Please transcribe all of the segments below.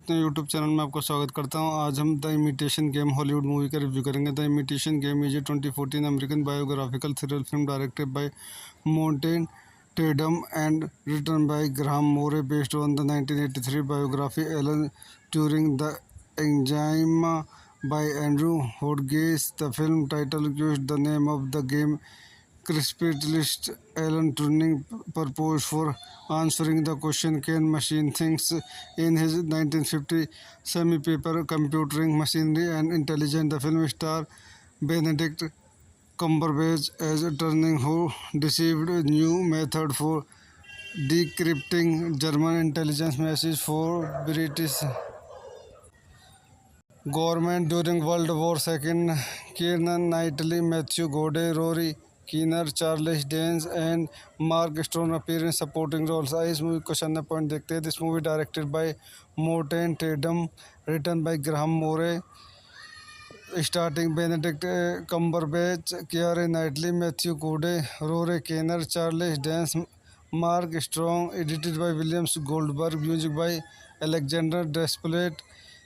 अपने YouTube channel में आपका स्वागत करता हूं। आज हम the imitation game Hollywood movie का रिव्यू करेंगे। The imitation game is a 2014 American biographical thriller film directed by Morten Tyldum and written by Graham Moore based on the 1983 biography Alan Turing the एंजाइमा by Andrew Hodges. The film title used the name of the game Crispitist Alan Turing proposed for answering the question can machine things in his 1950 semi-paper Computing Machinery and Intelligence. The film star Benedict Cumberbatch as Turing who received a new method for decrypting German intelligence messages for British government during World War II. Keira Knightley, Matthew Goode, Rory Kinnear, Charles Dance and Mark Strong appear in supporting roles. इस movie को question point देखते हैं। This movie directed by Morten Tyldum, written by Graham Moore, starting Benedict Cumberbatch, Keira Knightley, Matthew Goode, Rory Kinnear, Charles Dance, Mark Strong, edited by Williams Goldberg, music by Alexandre Desplat,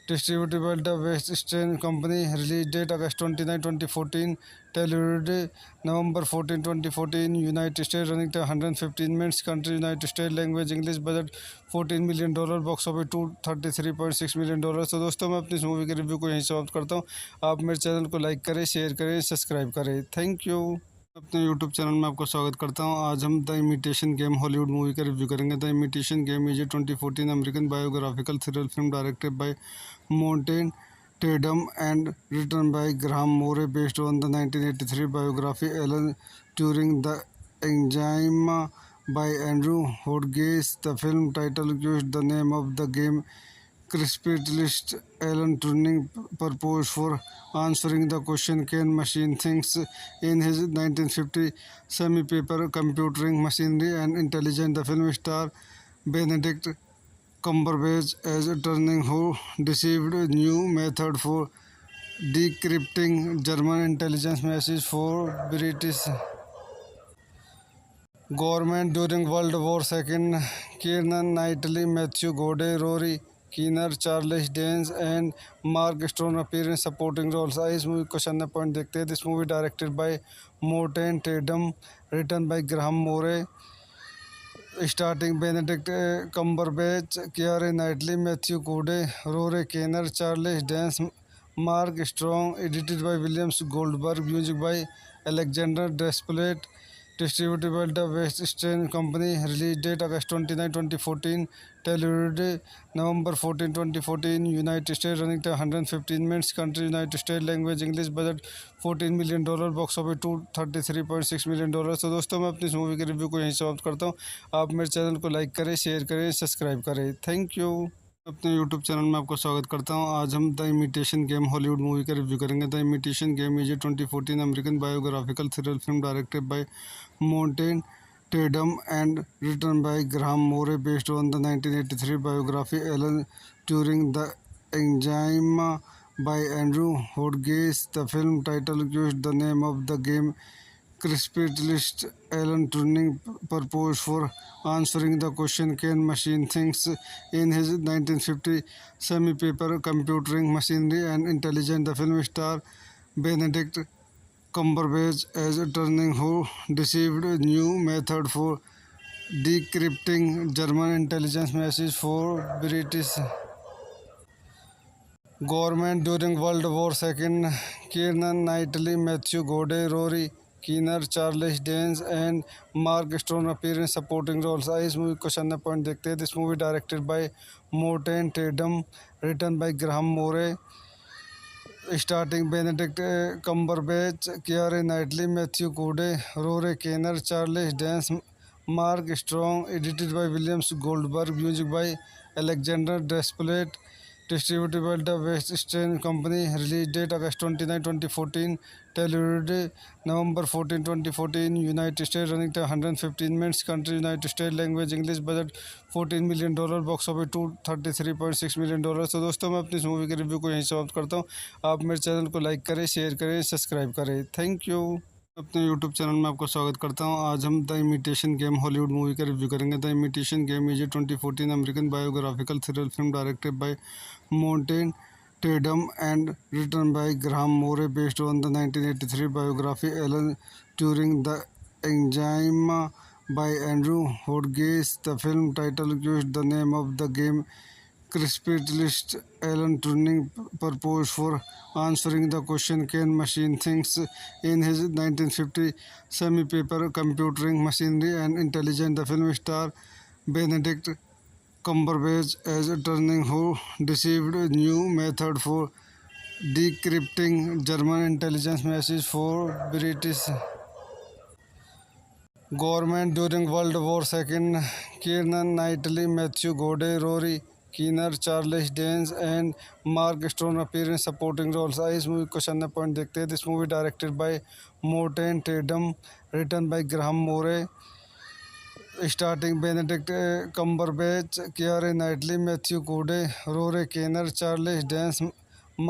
distributed by the West Strain Company. Release date August 29, 2014. Television November 14, 2014. United States. Running time 115 minutes. Country United States. Language English. Budget $14 million. Box office $233.6 million. तो दोस्तों मैं अपनी इस movie के review को यहीं समाप्त करता हूँ। आप मेरे चैनल को लाइक करें, शेयर करें, सब्सक्राइब करें। Thank you. अपने यूट्यूब चैनल में आपका स्वागत करता हूं। आज हम the imitation game Hollywood movie का रिव्यू करेंगे। The imitation game is a 2014 American biographical thriller film directed by Morten Tyldum and written by Graham Moore based on the 1983 biography Alan Turing the एंजाइमा by Andrew Hodges. The film title used the name of the game Crispitist Alan Turing proposed for answering the question can machine things in his 1950 semi-paper Computing Machinery and Intelligence. The film star Benedict Cumberbatch as Turing who received a new method for decrypting German intelligence messages for British government during World War II. Keira Knightley, Matthew Goode, Rory Kinnear, Charles Dance and Mark Strong appear in supporting roles. इस movie को question point देखते हैं। This movie directed by Morten Tyldum, written by Graham Moore, starting Benedict Cumberbatch, Keira Knightley, Matthew Goode, Rory Kinnear, Charles Dance, Mark Strong, edited by Williams Goldberg, music by Alexandre Desplat, distributed by the West Strain Company. Release date August 29, 2014. Television November 14, 2014. United States. Running time 115 minutes. Country United States. Language English. Budget $14 million. Box office $233.6 million. तो दोस्तों मैं अपनी इस movie के review को यहीं समाप्त करता हूँ। आप मेरे चैनल को लाइक करें, शेयर करें, सब्सक्राइब करें। Thank you. अपने यूट्यूब चैनल में आपका स्वागत करता हूं। आज हम the imitation game Hollywood movie का रिव्यू करेंगे। The imitation game is a 2014 American biographical thriller film directed by Morten Tyldum and written by Graham Moore based on the 1983 biography Alan Turing the एंजाइमा by Andrew Hodges. The film title used the name of the game Crispitist Alan Turing proposed for answering the question can machine things in his 1950 semi-paper Computing Machinery and Intelligence. The film star Benedict Cumberbatch as Turing who received a new method for decrypting German intelligence messages for British government during World War II. Keira Knightley, Matthew Goode, Rory Kinnear, Charles Dance and Mark Strong appear in supporting roles. इस movie को question point देखते हैं। This movie directed by Morten Tyldum, written by Graham Moore, starting Benedict Cumberbatch, Keira Knightley, Matthew Goode, Rory Kinnear, Charles Dance, Mark Strong, edited by Williams Goldberg, music by Alexandre Desplat, distributed by the West Strain Company. Release date August 29, 2014. Television November 14, 2014. United States. Running time 115 minutes. Country United States. Language English. Budget $14 million. Box office $233.6 million. तो दोस्तों मैं अपनी इस movie के review को यहीं समाप्त करता हूँ। आप मेरे चैनल को लाइक करें, शेयर करें, सब्सक्राइब करें। Thank you. अपने यूट्यूब चैनल में आपका स्वागत करता हूं। आज हम the imitation game Hollywood movie का रिव्यू करेंगे। The imitation game is a 2014 American biographical thriller film directed by Morten Tyldum and written by Graham Moore based on the 1983 biography Alan Turing the एंजाइमा by Andrew Hodges. The film title used the name of the game Crispitist Alan Turing proposed for answering the question can machine things in his 1950 semi-paper Computing Machinery and Intelligence. The film star Benedict Cumberbatch as Turing who deceived a new method for decrypting German intelligence messages for British government during World War II. Kieran Knightley, Matthew Gode, Rory Kinnear, Charles Dance and Mark Strong appear in supporting roles. इस movie को question point देखते हैं। This movie directed by Morten Tyldum, written by Graham Moore, starting Benedict Cumberbatch, Keira Knightley, Matthew Goode, Rory Kinnear, Charles Dance,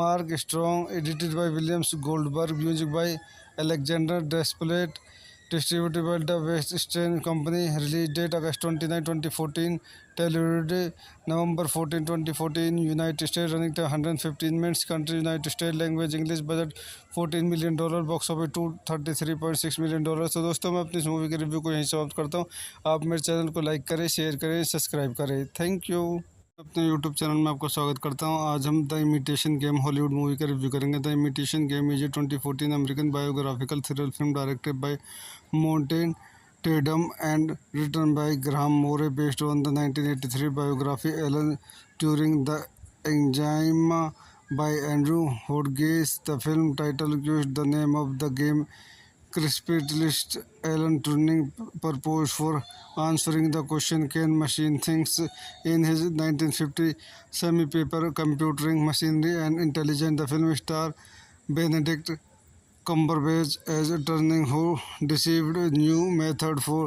Mark Strong, edited by Williams Goldberg, music by Alexandre Desplat, distributed by the West Strain Company. Release date August 29, 2014. Delivery November 14, 2014. United States. Running time 115 minutes. Country United States. Language English. Budget $14 million. Box office $233.6 million. तो दोस्तों मैं अपनी इस movie के review को यहीं समाप्त करता हूँ। आप मेरे चैनल को लाइक करें, शेयर करें, सब्सक्राइब करें। Thank you. अपने यूट्यूब चैनल में आपका स्वागत करता हूं। आज हम the imitation game Hollywood movie का रिव्यू करेंगे। The imitation game is a 2014 American biographical thriller film directed by Morten Tyldum and written by Graham Moore based on the 1983 biography Alan Turing the एंजाइमा by Andrew Hodges. The film title used the name of the game Crispitist Alan Turing proposed for answering the question can machine things in his 1950 semi-paper Computing Machinery and Intelligence. The film star Benedict Cumberbatch as Turing who deceived a new method for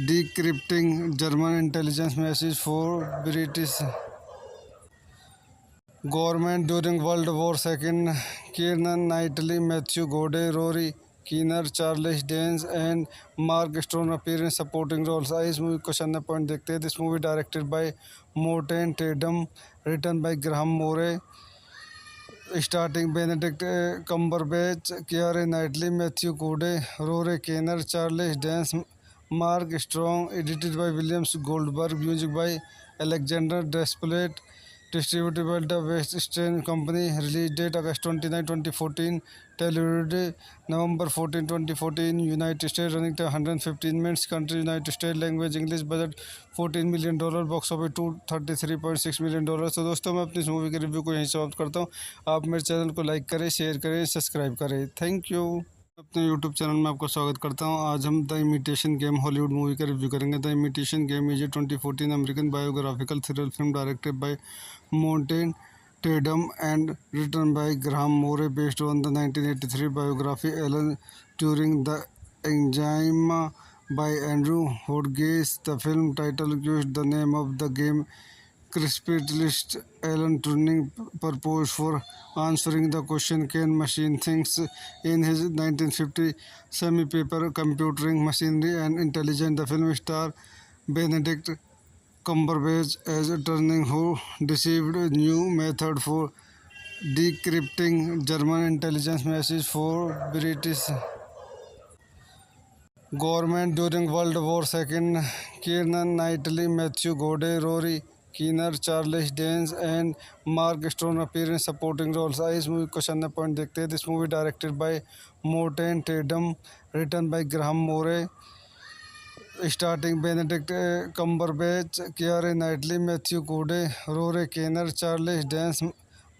decrypting German intelligence messages for British government during World War II. Kieran Knightley, Matthew Gode, Rory Kinnear, Charles Dance and Mark Strong appear in supporting roles. इस movie को question point देखते हैं। This movie directed by Morten Tyldum, written by Graham Moore, starting Benedict Cumberbatch, Keira Knightley, Matthew Goode, Rory Kinnear, Charles Dance, Mark Strong, edited by Williams Goldberg, music by Alexandre Desplat, distributed by the West Strain Company. Release date August 29, 2014. Delivery November 14, 2014. United States. Running time 115 minutes. Country United States. Language English. Budget $14 million. Box office $233.6 million. तो दोस्तों मैं अपनी इस movie के review को यहीं समाप्त करता हूँ। आप मेरे चैनल को लाइक करें, शेयर करें, सब्सक्राइब करें। Thank you. अपने यूट्यूब चैनल में आपका स्वागत करता हूं। आज हम the imitation game Hollywood movie का रिव्यू करेंगे। The imitation game is a 2014 American biographical thriller film directed by Morten Tyldum and written by Graham Moore based on the 1983 biography Alan Turing the एंजाइमा by Andrew Hodges. The film title used the name of the game Crispitist Alan Turing proposed for answering the question can machine things in his 1950 semi-paper Computing Machinery and Intelligence. The film star Benedict Cumberbatch as Turing who deceived a new method for decrypting German intelligence messages for British government during World War II. Kieran Knightley, Matthew Gode, Rory Kinnear, Charles Dance and Mark Strong appear in supporting roles. इस movie को question point देखते हैं। This movie directed by Morten Tyldum, written by Graham Moore, starting Benedict Cumberbatch, Keira Knightley, Matthew Goode, Rory Kinnear, Charles Dance,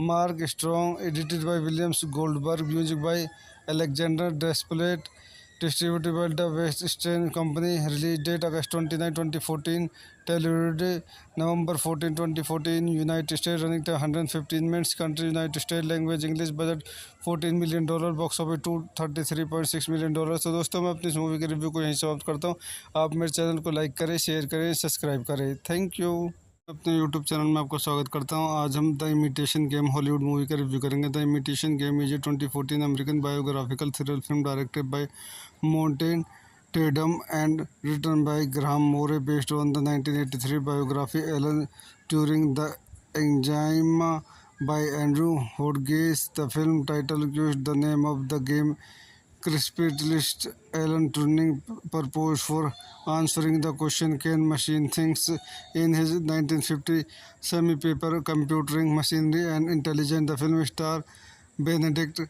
Mark Strong, edited by Williams Goldberg, music by Alexandre Desplat, distributed by the West Strain Company. Release date August 29, 2014. Delivery November 14, 2014. United States. Running time 115 minutes. Country United States. Language English. Budget $14 million. Box office $233.6 million. तो दोस्तों मैं अपनी इस movie के review को यहीं समाप्त करता हूँ। आप मेरे चैनल को लाइक करें, शेयर करें, सब्सक्राइब करें। Thank you. अपने यूट्यूब चैनल में आपका स्वागत करता हूं। आज हम the imitation game Hollywood movie का रिव्यू करेंगे। The imitation game is a 2014 American biographical thriller film directed by Morten Tyldum and written by Graham Moore based on the 1983 biography Alan Turing the एंजाइमा by Andrew Hodges. The film title used the name of the game Crispitist Alan Turing purpose for answering the question can machine things in his 1950 semi-paper Computing Machinery and Intelligence. The film star Benedict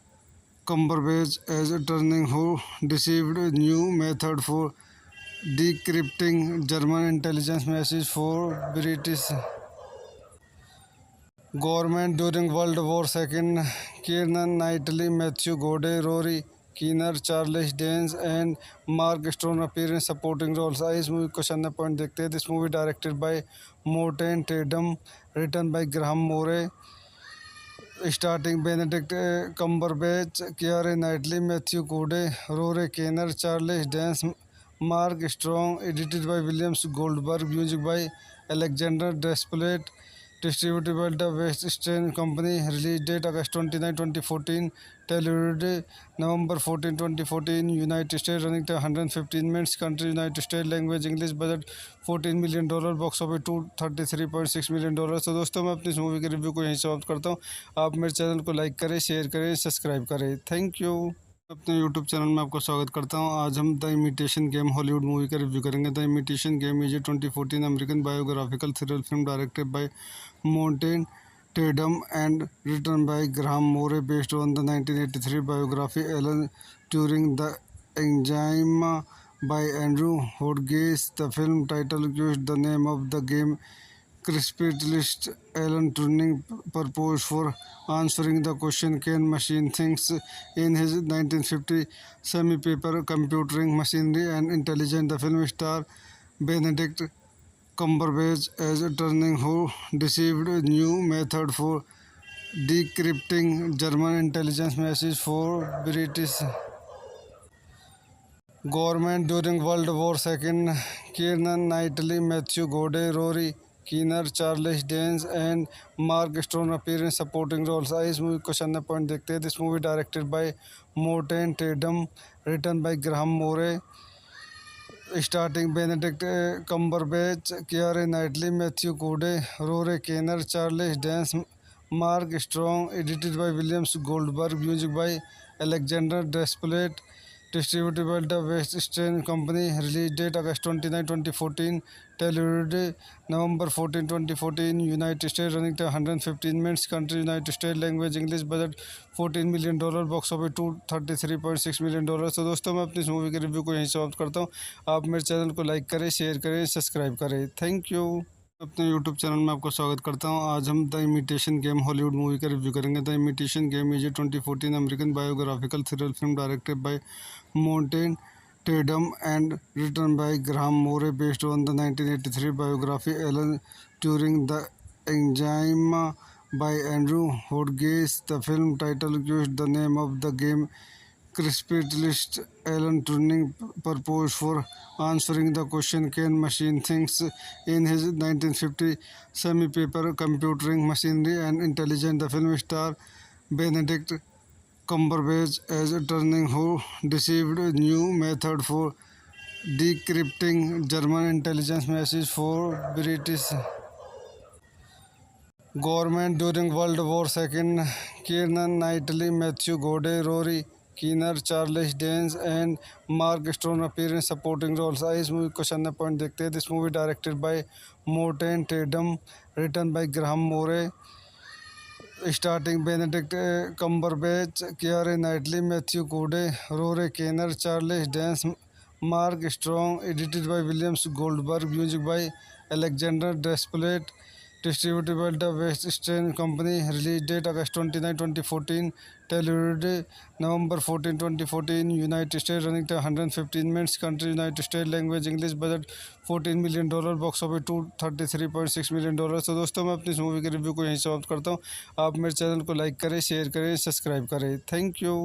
Cumberbatch as Turing who deceived new method for decrypting German intelligence message for British government during World War II. Kieran Knightley, Matthew Gode, Rory Kinnear, Charles Dance and Mark Strong appear in supporting roles. इस movie को question point देखते हैं। This movie directed by Morten Tyldum, written by Graham Moore, starting Benedict Cumberbatch, Keira Knightley, Matthew Goode, Rory Kinnear, Charles Dance, Mark Strong, edited by Williams Goldberg, music by Alexandre Desplat, distributed by the West Eastern Company. Release date August 29, 2014. Television November 14, 2014. United States. Running time 115 minutes. Country United States. Language English. Budget $14 million. Box office $233.6 million. तो दोस्तों मैं अपनी इस movie के review को यहीं समाप्त करता हूँ। आप मेरे चैनल को लाइक करें, शेयर करें, सब्सक्राइब करें। Thank you. अपने यूट्यूब चैनल में आपका स्वागत करता हूं। आज हम the imitation game Hollywood movie का रिव्यू करेंगे। The imitation game is a 2014 American biographical thriller film directed by Morten Tyldum and written by Graham Moore based on the 1983 biography Alan Turing the एंजाइमा by Andrew Hodges. The film title used the name of the game Crispitist Alan Turing purpose for answering the question can machine things in his 1950 semi-paper Computing Machinery and Intelligence. The film star Benedict Cumberbatch as Turing who deceived new method for decrypting German intelligence message for British government during World War II. Kieran Knightley, Matthew Gode, Rory Kinnear, Charles Dance and Mark Strong appear in supporting roles. इस movie को question point देखते हैं। This movie directed by Morten Tyldum, written by Graham Moore, starting Benedict Cumberbatch, Keira Knightley, Matthew Goode, Rory Kinnear, Charles Dance, Mark Strong, edited by Williams Goldberg, music by Alexandre Desplat, distributed by the West Eastern Company. Release date August 29, 2014. Television November 14, 2014. United States. Running time 115 minutes. Country United States. Language English. Budget $14 million. Box office $233.6 million. तो दोस्तों मैं अपनी इस movie के review को यहीं समाप्त करता हूँ। आप मेरे चैनल को लाइक करें, शेयर करें, सब्सक्राइब करें। Thank you. अपने यूट्यूब चैनल में आपका स्वागत करता हूं। आज हम the imitation game Hollywood movie का रिव्यू करेंगे। The imitation game is a 2014 American biographical thriller film directed by Morten Tyldum and written by Graham Moore based on the 1983 biography Alan Turing the एंजाइमा by Andrew Hodges. The film title used the name of the game Crispitist Alan Turing purpose for answering the question can machine things in his 1950 semi-paper Computing Machinery and Intelligence. The film star Benedict Cumberbatch as Turing who deceived new method for decrypting German intelligence message for British government during World War II. Kieran Knightley, Matthew Gode, Rory Kinnear, Charles Dance and Mark Strong appear in supporting roles. इस movie को question point देखते हैं। This movie directed by Morten Tyldum, written by Graham Moore, starting Benedict Cumberbatch, Keira Knightley, Matthew Goode, Rory Kinnear, Charles Dance, Mark Strong, edited by Williams Goldberg, music by Alexandre Desplat, distributed by the West Eastern Company. Release date August 29, 2014. Television November 14, 2014. United States. Running time 115 minutes. Country United States. Language English. Budget $14 million. Box office $233.6 million. तो दोस्तों मैं अपनी इस movie के review को यहीं समाप्त करता हूँ। आप मेरे चैनल को लाइक करें, शेयर करें, सब्सक्राइब करें। Thank you.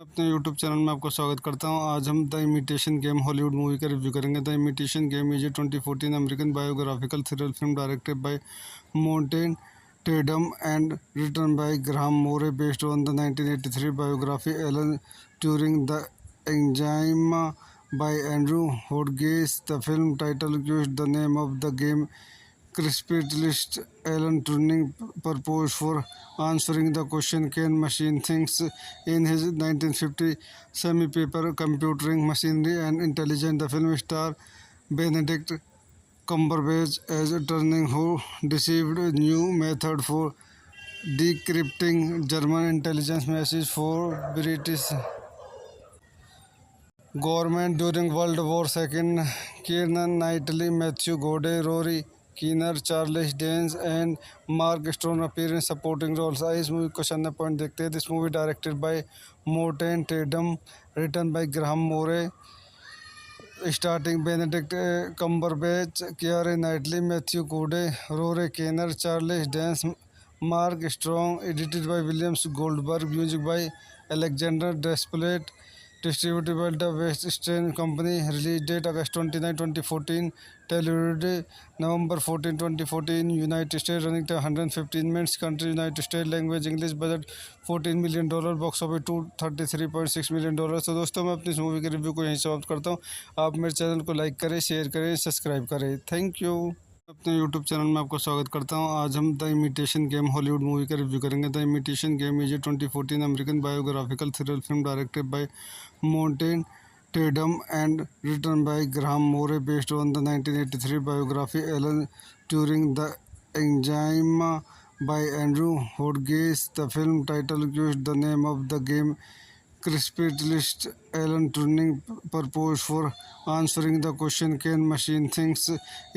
अपने यूट्यूब चैनल में आपको स्वागत करता हूं। आज हम the imitation game Hollywood movie का रिव्यू करेंगे। The imitation game is a 2014 American biographical thriller film directed by Morten Tyldum and written by Graham Moore based on the 1983 biography Alan Turing the एंजाइमा by Andrew Hodges. The film title used the name of the game Crispitist Alan Turing proposed for answering the question can machine things in his 1950 semi-paper Computing Machinery and Intelligence. The film star Benedict Cumberbatch as Turing who deceived a new method for decrypting German intelligence messages for British government during World War II. Kieran Knightley, Matthew Goode, Rory Kinnear, Charles Dance and Mark Strong appear in supporting roles. इस movie को question point देखते हैं। This movie directed by Morten Tyldum, written by Graham Moore, starting Benedict Cumberbatch, Keira Knightley, Matthew Goode, Rory Kinnear, Charles Dance, Mark Strong, edited by Williams Goldberg, music by Alexandre Desplat, distributed by the West Strain Company. Release date August 29, 2014. Television November 14, 2014. United States. Running time 115 minutes. Country United States. Language English. Budget $14 million. Box office $233.6 million. तो दोस्तों मैं अपनी इस movie के review को यहीं समाप्त करता हूँ। आप मेरे चैनल को लाइक करें, शेयर करें, सब्सक्राइब करें। Thank you. अपने यूट्यूब चैनल में आपको स्वागत करता हूं। आज हम the imitation game Hollywood movie का रिव्यू करेंगे। The imitation game is a 2014 American biographical thriller film directed by Morten Tyldum and written by Graham Moore based on the 1983 biography Alan Turing the एंजाइमा by Andrew Hodges. The film title used the name of the game Crispitist Alan Turing proposed for answering the question can machine things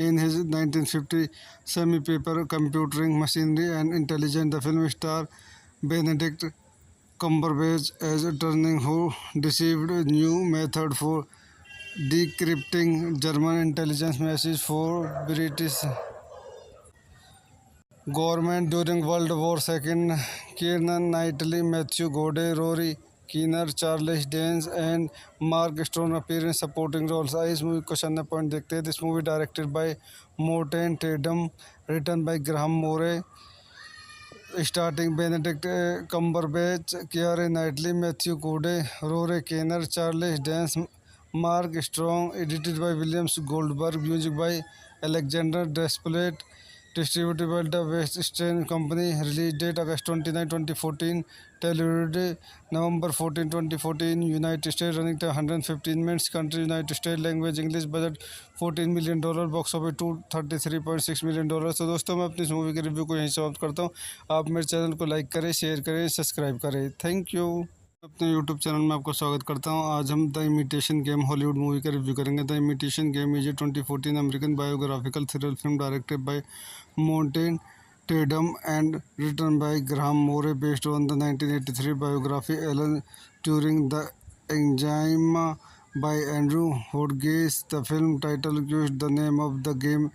in his 1950 semi-paper Computing Machinery and Intelligence. The film star Benedict Cumberbatch as Turing who deceived a new method for decrypting German intelligence messages for British government during World War II. Kieran Knightley, Matthew Goode, Rory Kinnear, Charles Dance and Mark Strong appear in supporting roles. इस movie को question point देखते हैं। This movie directed by Morten Tyldum, written by Graham Moore, starting Benedict Cumberbatch, Keira Knightley, Matthew Goode, Rory Kinnear, Charles Dance, Mark Strong, edited by Williams Goldberg, music by Alexandre Desplat, distributed by the West Strain Company. Release date August 29, 2014. Television November 14, 2014. United States. Running time 115 minutes. Country United States. Language English. Budget $14 million. Box office $233.6 million. तो दोस्तों मैं अपनी इस movie के review को यहीं समाप्त करता हूँ। आप मेरे चैनल को लाइक करें, शेयर करें, सब्सक्राइब करें। Thank you. अपने यूट्यूब चैनल में आपको स्वागत करता हूं। आज हम the imitation game Hollywood movie का रिव्यू करेंगे। The imitation game is a 2014 American biographical thriller film directed by Morten Tyldum and written by Graham Moore based on the 1983 biography Alan Turing the एंजाइमा by Andrew Hodges. The film title used the name of the game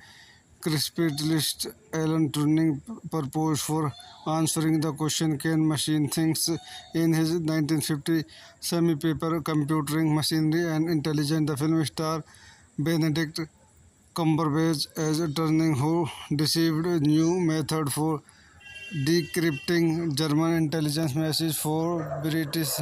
Crispitist Alan Turing proposed for answering the question can machine things in his 1950 semi-paper Computing Machinery and Intelligence. The film star Benedict Cumberbatch as Turing who deceived a new method for decrypting German intelligence messages for British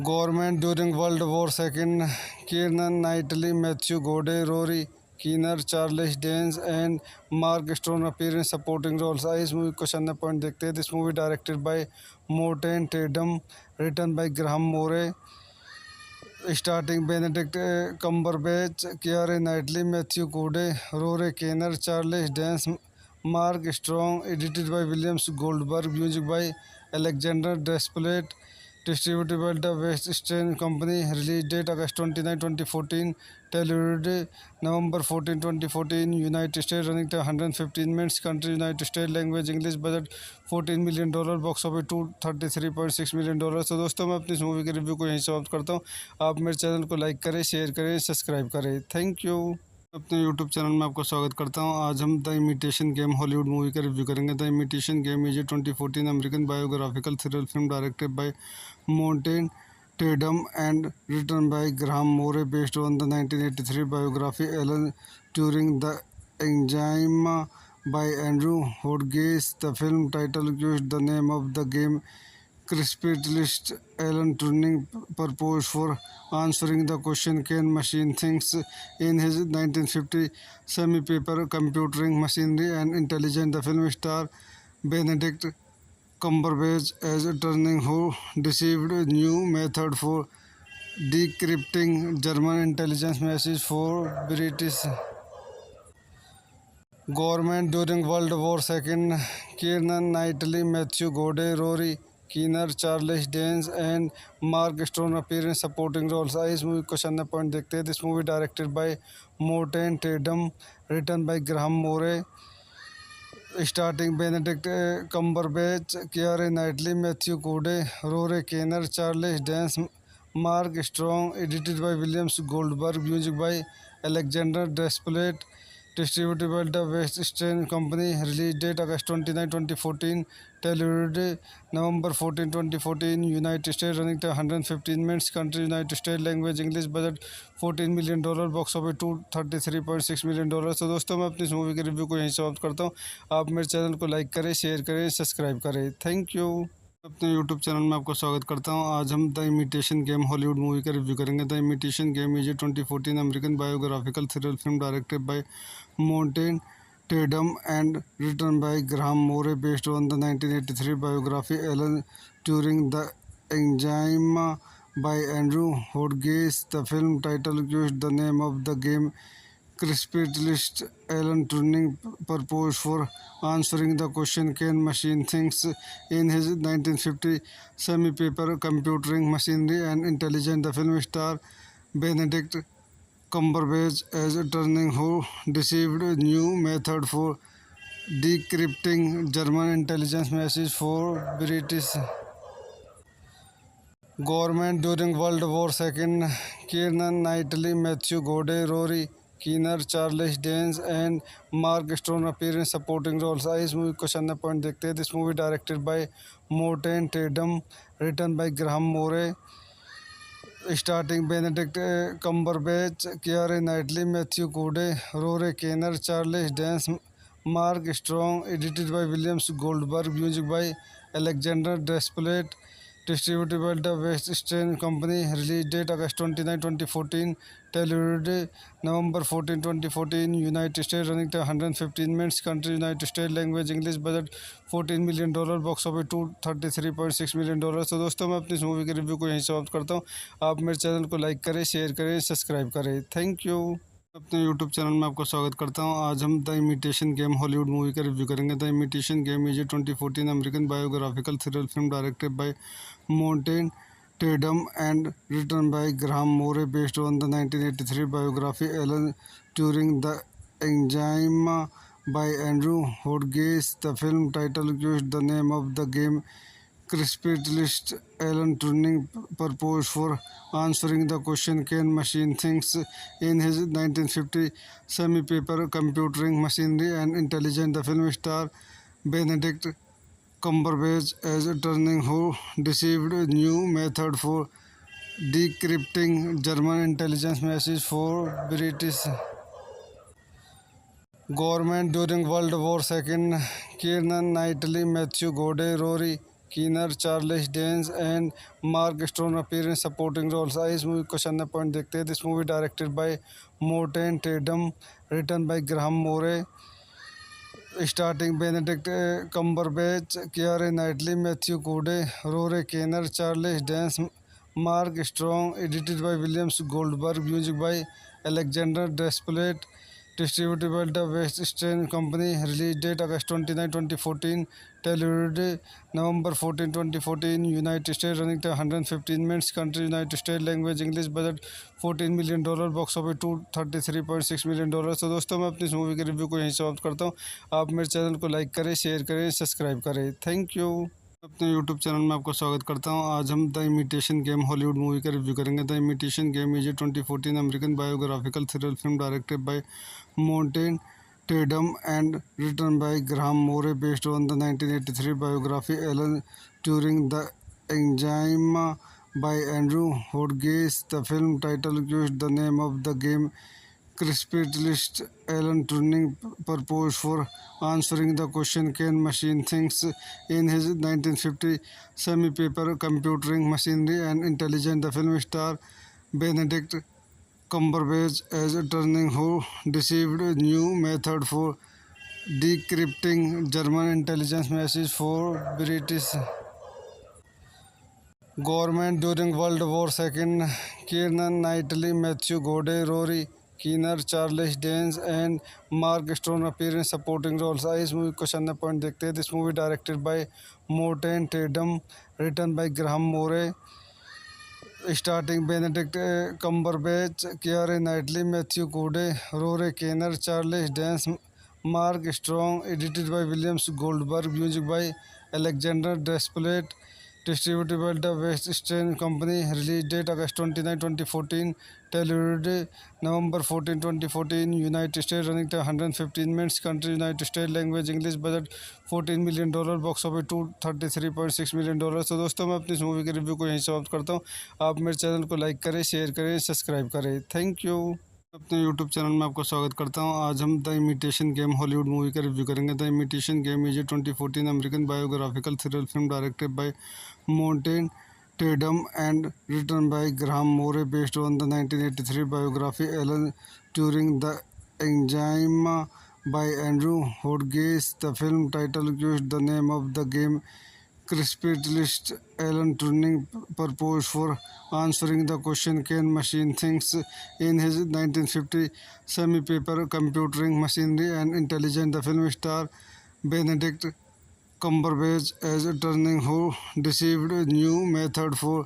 government during World War II. Kieran Knightley, Matthew Goode, Rory Kinnear, Charles Dance and Mark Strong appear in supporting roles. इस movie को question point देखते हैं। This movie directed by Morten Tyldum, written by Graham Moore, starting Benedict Cumberbatch, Keira Knightley, Matthew Goode, Rory Kinnear, Charles Dance, Mark Strong, edited by Williams Goldberg, music by Alexandre Desplat, distributed by the West Strain Company. Release date August 29, 2014. Television November 14, 2014. United States. Running time 115 minutes. Country United States. Language English. Budget $14 million. Box office $233.6 million. तो दोस्तों मैं अपनी इस movie के review को यहीं समाप्त करता हूँ। आप मेरे चैनल को लाइक करें, शेयर करें, सब्सक्राइब करें। Thank you. अपने यूट्यूब चैनल में आपका स्वागत करता हूं। आज हम the imitation game Hollywood movie का रिव्यू करेंगे। The imitation game is a 2014 American biographical thriller film directed by Morten Tyldum and written by Graham Moore based on the 1983 biography Alan Turing the एंजाइमा by Andrew Hodges. The film title used the name of the game Crispitist Alan Turing purpose for answering the question can machine things in his 1950 semi-paper Computing Machinery and Intelligence. The film star Benedict Cumberbatch as Turing who deceived a new method for decrypting German intelligence messages for British government during World War II. Kieran Knightley, Matthew Goode, Rory Kinnear, Charles Dance and Mark Strong appear in supporting roles. इस movie को question point देखते हैं। This movie directed by Morten Tyldum, written by Graham Moore, starting Benedict Cumberbatch, Keira Knightley, Matthew Goode, Rory Kinnear, Charles Dance, Mark Strong, edited by Williams Goldberg, music by Alexandre Desplat, distributed by the West Strain Company. Release date August 29, 2014. Television November 14, 2014. United States. Running time 115 minutes. Country United States. Language English. Budget $14 million. Box office $233.6 million. तो दोस्तों मैं अपनी इस movie के review को यहीं समाप्त करता हूँ। आप मेरे चैनल को लाइक करें, शेयर करें, सब्सक्राइब करें। Thank you. अपने यूट्यूब चैनल में आपका स्वागत करता हूं। आज हम the imitation game Hollywood movie का रिव्यू करेंगे। The imitation game is a 2014 American biographical thriller film directed by Morten Tyldum and written by Graham Moore based on the 1983 biography Alan Turing the एंजाइमा by Andrew Hodges. The film title used the name of the game Crispitist Alan Turing purpose for answering the question can machine things in his 1950 semi-paper Computing Machinery and Intelligence. The film star Benedict Cumberbatch as Turing who deceived a new method for decrypting German intelligence messages for British government during World War II. Kieran Knightley, Matthew Goode, Rory Kinnear, Charles Dance and Mark Strong appear in supporting roles. इस movie को question point देखते हैं। This movie directed by Morten Tyldum, written by Graham Moore, starting Benedict Cumberbatch, Keira Knightley, Matthew Goode, Rory Kinnear, Charles Dance, Mark Strong, edited by Williams Goldberg, music by Alexandre Desplat, distributed by the West Strain Company. Release date August 29, 2014. Television November 14, 2014. United States. Running time 115 minutes. Country United States. Language English. Budget $14 million. Box office $233.6 million. तो दोस्तों मैं अपनी इस movie के review को यहीं समाप्त करता हूँ। आप मेरे चैनल को लाइक करें, शेयर करें, सब्सक्राइब करें। Thank you. अपने यूट्यूब चैनल में आपका स्वागत करता हूं। आज हम the imitation game Hollywood movie का रिव्यू करेंगे। The imitation game is a 2014 American biographical thriller film directed by Morten Tyldum and written by Graham Moore based on the 1983 biography Alan Turing the एंजाइमा by Andrew Hodges. The film title used the name of the game Crispitist Alan Turing purpose for answering the question can machine things in his 1950 semi-paper Computing Machinery and Intelligence. The film star Benedict Cumberbatch as Turing who deceived a new method for decrypting German intelligence messages for British government during World War II. Kieran Knightley, Matthew Goode, Rory Kinnear, Charles Dance and Mark Strong appear in supporting roles. इस movie को question point देखते हैं। This movie directed by Morten Tyldum, written by Graham Moore, starting Benedict Cumberbatch, Keira Knightley, Matthew Goode, Rory Kinnear, Charles Dance, Mark Strong, edited by Williams Goldberg, music by Alexandre Desplat, distributed by the West Strain Company. Release date August 29, 2014. Television November 14, 2014. United States. Running time 115 minutes. Country United States. Language English. Budget $14 million. Box office $233.6 million. तो दोस्तों मैं अपनी इस movie के review को यहीं समाप्त करता हूँ। आप मेरे चैनल को लाइक करें, शेयर करें, सब्सक्राइब करें। Thank you. अपने यूट्यूब चैनल में आपका स्वागत करता हूं। आज हम the imitation game Hollywood movie का रिव्यू करेंगे। The imitation game is a 2014 American biographical thriller film directed by Morten Tyldum and written by Graham Moore based on the 1983 biography Alan Turing the एंजाइमा by Andrew Hodges. The film title used the name of the game Crispitist Alan Turing proposed for answering the question can machine things in his 1950 semi-paper Computing Machinery and Intelligence. The film star Benedict Cumberbatch as Turing who deceived a new method for decrypting German intelligence messages for British government during World War II. Kieran Knightley, Matthew Goode, Rory Kinnear, Charles Dance and Mark Strong appear in supporting roles. इस movie को question point देखते हैं। This movie directed by Morten Tyldum, written by Graham Moore, starting Benedict Cumberbatch, Keira Knightley, Matthew Goode, Rory Kinnear, Charles Dance, Mark Strong, edited by Williams Goldberg, music by Alexandre Desplat, distributed by the West Eastern Company. Release date August 29, 2014. Television November 14, 2014. United States. Running time 115 minutes. Country United States. Language English. Budget $14 million. Box office $233.6 million. तो दोस्तों मैं अपनी इस movie के review को यहीं समाप्त करता हूँ। आप मेरे चैनल को लाइक करें, शेयर करें, सब्सक्राइब करें। Thank you. अपने यूट्यूब चैनल में आपका स्वागत करता हूं। आज हम the imitation game Hollywood movie का रिव्यू करेंगे। The imitation game is a 2014 American biographical thriller film directed by Morten Tyldum and written by Graham Moore based on the 1983 biography Alan Turing the एंजाइमा by Andrew Hodges. The film title used the name of the game Crispitist Alan Turing proposed for answering the question can machine things in his 1950 semi-paper Computing Machinery and Intelligence. The film star Benedict Cumberbatch as Turing who deceived a new method for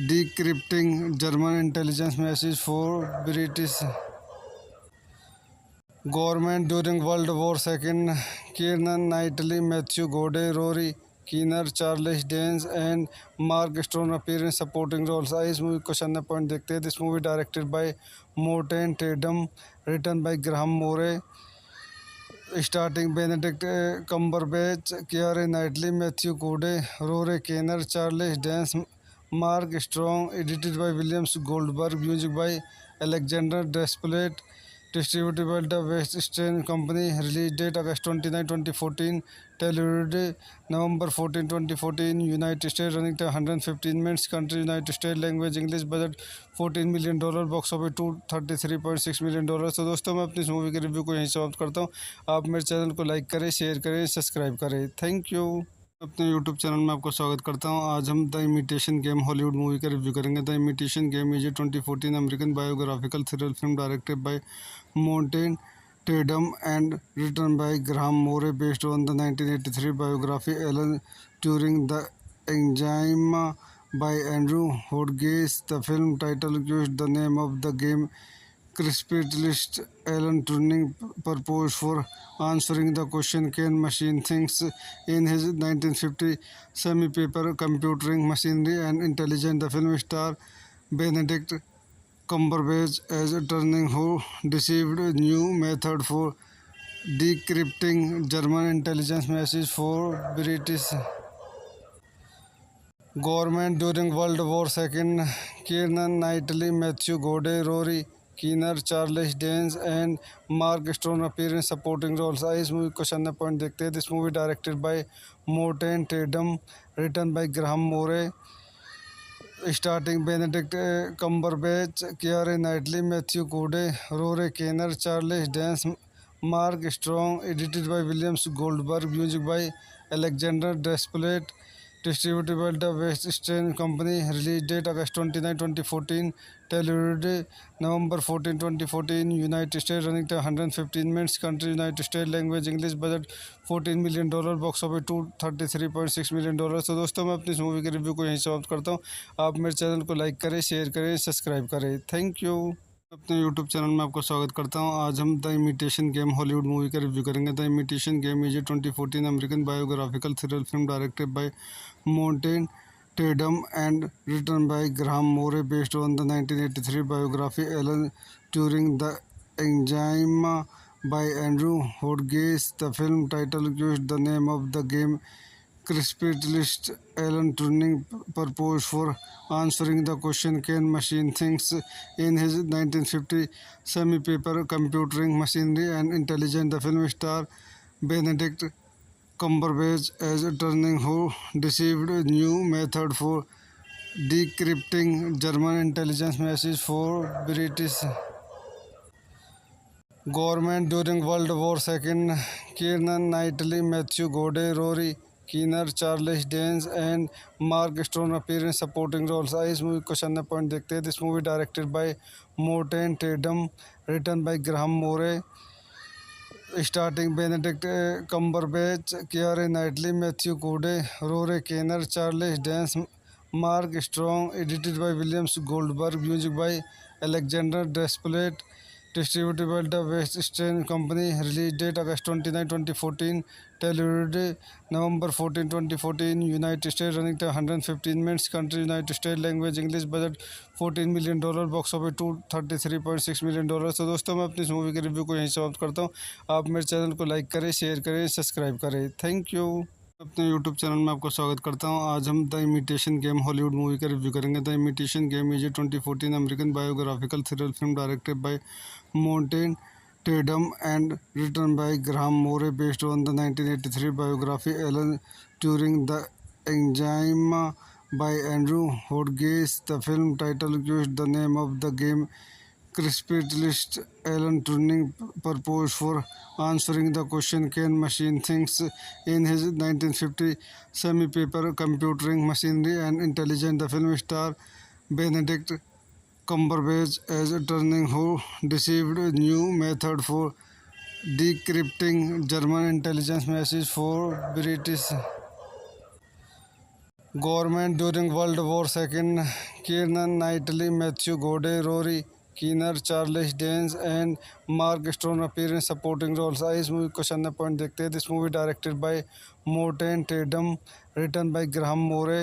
decrypting German intelligence messages for British government during World War II. Kieran Knightley, Matthew Goode, Rory Kinnear, Charles Dance and Mark Strong appear in supporting roles. इस movie को question point देखते हैं। This movie directed by Morten Tyldum, written by Graham Moore, starting Benedict Cumberbatch, Keira Knightley, Matthew Goode, Rory Kinnear, Charles Dance, Mark Strong, edited by Williams Goldberg, music by Alexandre Desplat, distributed by the West Eastern Company. Release date August 29, 2014. Television November 14, 2014. United States. Running time 115 minutes. Country United States. Language English. Budget $14 million. Box office $233.6 million. तो दोस्तों मैं अपनी इस movie के review को यहीं समाप्त करता हूँ। आप मेरे चैनल को लाइक करें, शेयर करें, सब्सक्राइब करें। Thank you. अपने यूट्यूब चैनल में आपका स्वागत करता हूं। आज हम the imitation game Hollywood movie का रिव्यू करेंगे। The imitation game is a 2014 American biographical thriller film directed by Morten Tyldum and written by Graham Moore based on the 1983 biography Alan Turing the एंजाइमा by Andrew Hodges. The film title used the name of the game Crispitist Alan Turing proposed for answering the question can machine things in his 1950 semi-paper Computing Machinery and Intelligence. The film star Benedict Cumberbatch as Turing who deceived a new method for decrypting German intelligence messages for British government during World War II. Kieran Knightley, Matthew Goode, Rory Kinnear, Charles Dance and Mark Strong appear in supporting roles. इस movie को question point देखते हैं। This movie directed by Morten Tyldum, written by Graham Moore, starting Benedict Cumberbatch, Keira Knightley, Matthew Goode, Rory Kinnear, Charles Dance, Mark Strong, edited by Williams Goldberg, music by Alexandre Desplat, distributed by the West Eastern Company. Release date August 29, 2014. Television November 14, 2014. United States. Running time 115 minutes. Country United States. Language English. Budget $14 million. Box office $233.6 million. तो दोस्तों मैं अपनी इस movie के review को यहीं समाप्त करता हूँ। आप मेरे चैनल को लाइक करें, शेयर करें, सब्सक्राइब करें। Thank you. अपने यूट्यूब चैनल में आपका स्वागत करता हूं। आज हम the imitation game Hollywood movie का रिव्यू करेंगे। The imitation game is a 2014 American biographical thriller film directed by Morten Tyldum and written by Graham Moore based on the 1983 biography Alan Turing the एंजाइमा by Andrew Hodges. The film title used the name of the game Crispitist Alan Turing proposed for answering the question can machine things in his 1950 semi-paper Computing Machinery and Intelligence. The film star Benedict Cumberbatch as Turing who deceived a new method for decrypting German intelligence messages for British government during World War II. Kieran Knightley, Matthew Goode, Rory Kinnear, Charles Dance and Mark Strong appear in supporting roles. इस movie को question point देखते हैं। This movie directed by Morten Tyldum, written by Graham Moore, starting Benedict Cumberbatch, Keira Knightley, Matthew Goode, Rory Kinnear, Charles Dance, Mark Strong, edited by Williams Goldberg, music by Alexandre Desplat, distributed by the West Eastern Company. Release date August 29, 2014. Television November 14, 2014. United States. Running time 115 minutes. Country United States. Language English. Budget $14 million. Box office $233.6 million. तो दोस्तों मैं अपनी इस movie के review को यहीं समाप्त करता हूँ। आप मेरे चैनल को लाइक करें, शेयर करें, सब्सक्राइब करें। Thank you. अपने यूट्यूब चैनल में आपका स्वागत करता हूं। आज हम the imitation game Hollywood movie का रिव्यू करेंगे। The imitation game is a 2014 American biographical thriller film directed by Morten Tyldum and written by Graham Moore based on the 1983 biography Alan Turing the एंजाइमा by Andrew Hodges. The film title used the name of the game Crispitist Alan Turing proposed for answering the question can machine things in his 1950 semi-paper Computing Machinery and Intelligence. The film star Benedict Cumberbatch as Turing who deceived a new method for decrypting German intelligence messages for British government during World War II. Kieran Knightley, Matthew Goode, Rory Kinnear, Charles Dance and Mark Strong appear in supporting roles. इस movie को question point देखते हैं। This movie directed by Morten Tyldum, written by Graham Moore,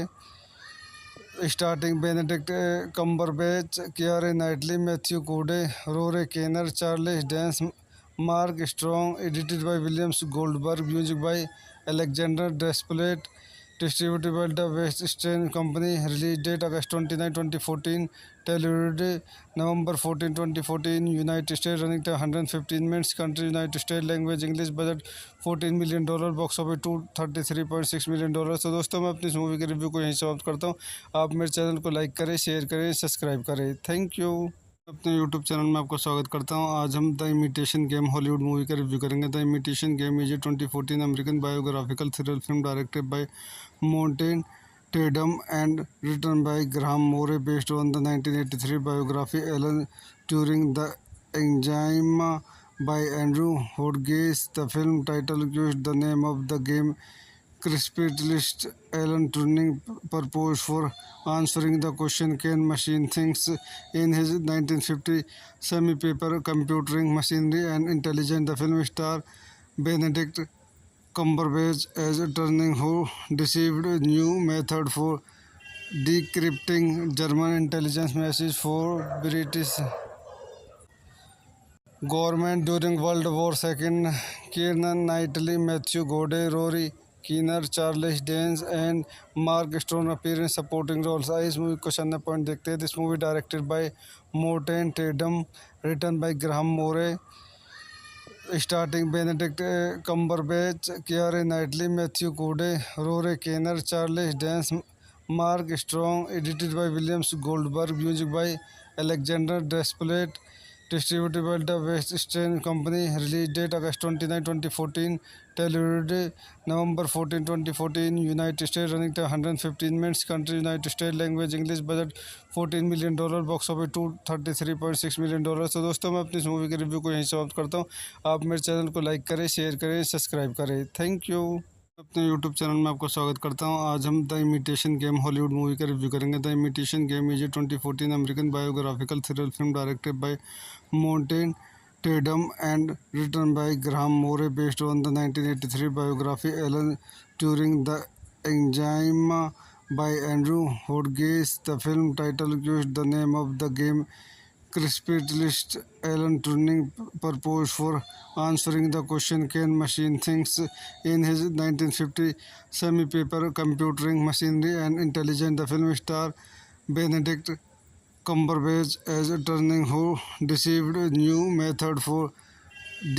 starting Benedict Cumberbatch, Keira Knightley, Matthew Goode, Rory Kinnear, Charles Dance, Mark Strong, edited by Williams Goldberg, music by Alexandre Desplat, distributed by the West Eastern Company. Release date August 29, 2014. Television November 14, 2014. United States. Running time 115 minutes. Country United States. Language English. Budget $14 million. Box office $233.6 million. तो दोस्तों मैं अपनी इस movie के review को यहीं समाप्त करता हूँ। आप मेरे चैनल को लाइक करें, शेयर करें, सब्सक्राइब करें। Thank you. अपने यूट्यूब चैनल में आपका स्वागत करता हूं। आज हम the imitation game Hollywood movie का रिव्यू करेंगे। The imitation game is a 2014 American biographical thriller film directed by Morten Tyldum and written by Graham Moore based on the 1983 biography Alan Turing the एंजाइमा by Andrew Hodges. The film title used the name of the game Crispitist Alan Turing proposed for answering the question can machine things in his 1950 semi-paper Computing Machinery and Intelligence. The film star Benedict Cumberbatch as Turing who deceived a new method for decrypting German intelligence messages for British government during World War II. Kieran Knightley, Matthew Goode, Rory Kinnear, Charles Dance and Mark Strong appear in supporting roles. इस movie को question point देखते हैं। This movie directed by Morten Tyldum, written by Graham Moore, starting Benedict Cumberbatch, Keira Knightley, Matthew Goode, Rory Kinnear, Charles Dance, Mark Strong, edited by Williams Goldberg, music by Alexandre Desplat, distributed by the West Eastern Company. Release date August 29, 2014. Television November 14, 2014. United States. Running time 115 minutes. Country United States. Language English. Budget $14 million. Box office $233.6 million. तो दोस्तों मैं अपनी इस movie के review को यहीं समाप्त करता हूँ। आप मेरे चैनल को लाइक करें, शेयर करें, सब्सक्राइब करें। Thank you. अपने यूट्यूब चैनल में आपका स्वागत करता हूं। आज हम the imitation game Hollywood movie का रिव्यू करेंगे। The imitation game is a 2014 American biographical thriller film directed by Morten Tyldum and written by Graham Moore based on the 1983 biography Alan Turing the एंजाइमा by Andrew Hodges. The film title used the name of the game Crispitist Alan Turing purpose for answering the question can machine things in his 1950 semi-paper computing machinery and intelligence. The film star Benedict Cumberbatch as Turing who deceived a new method for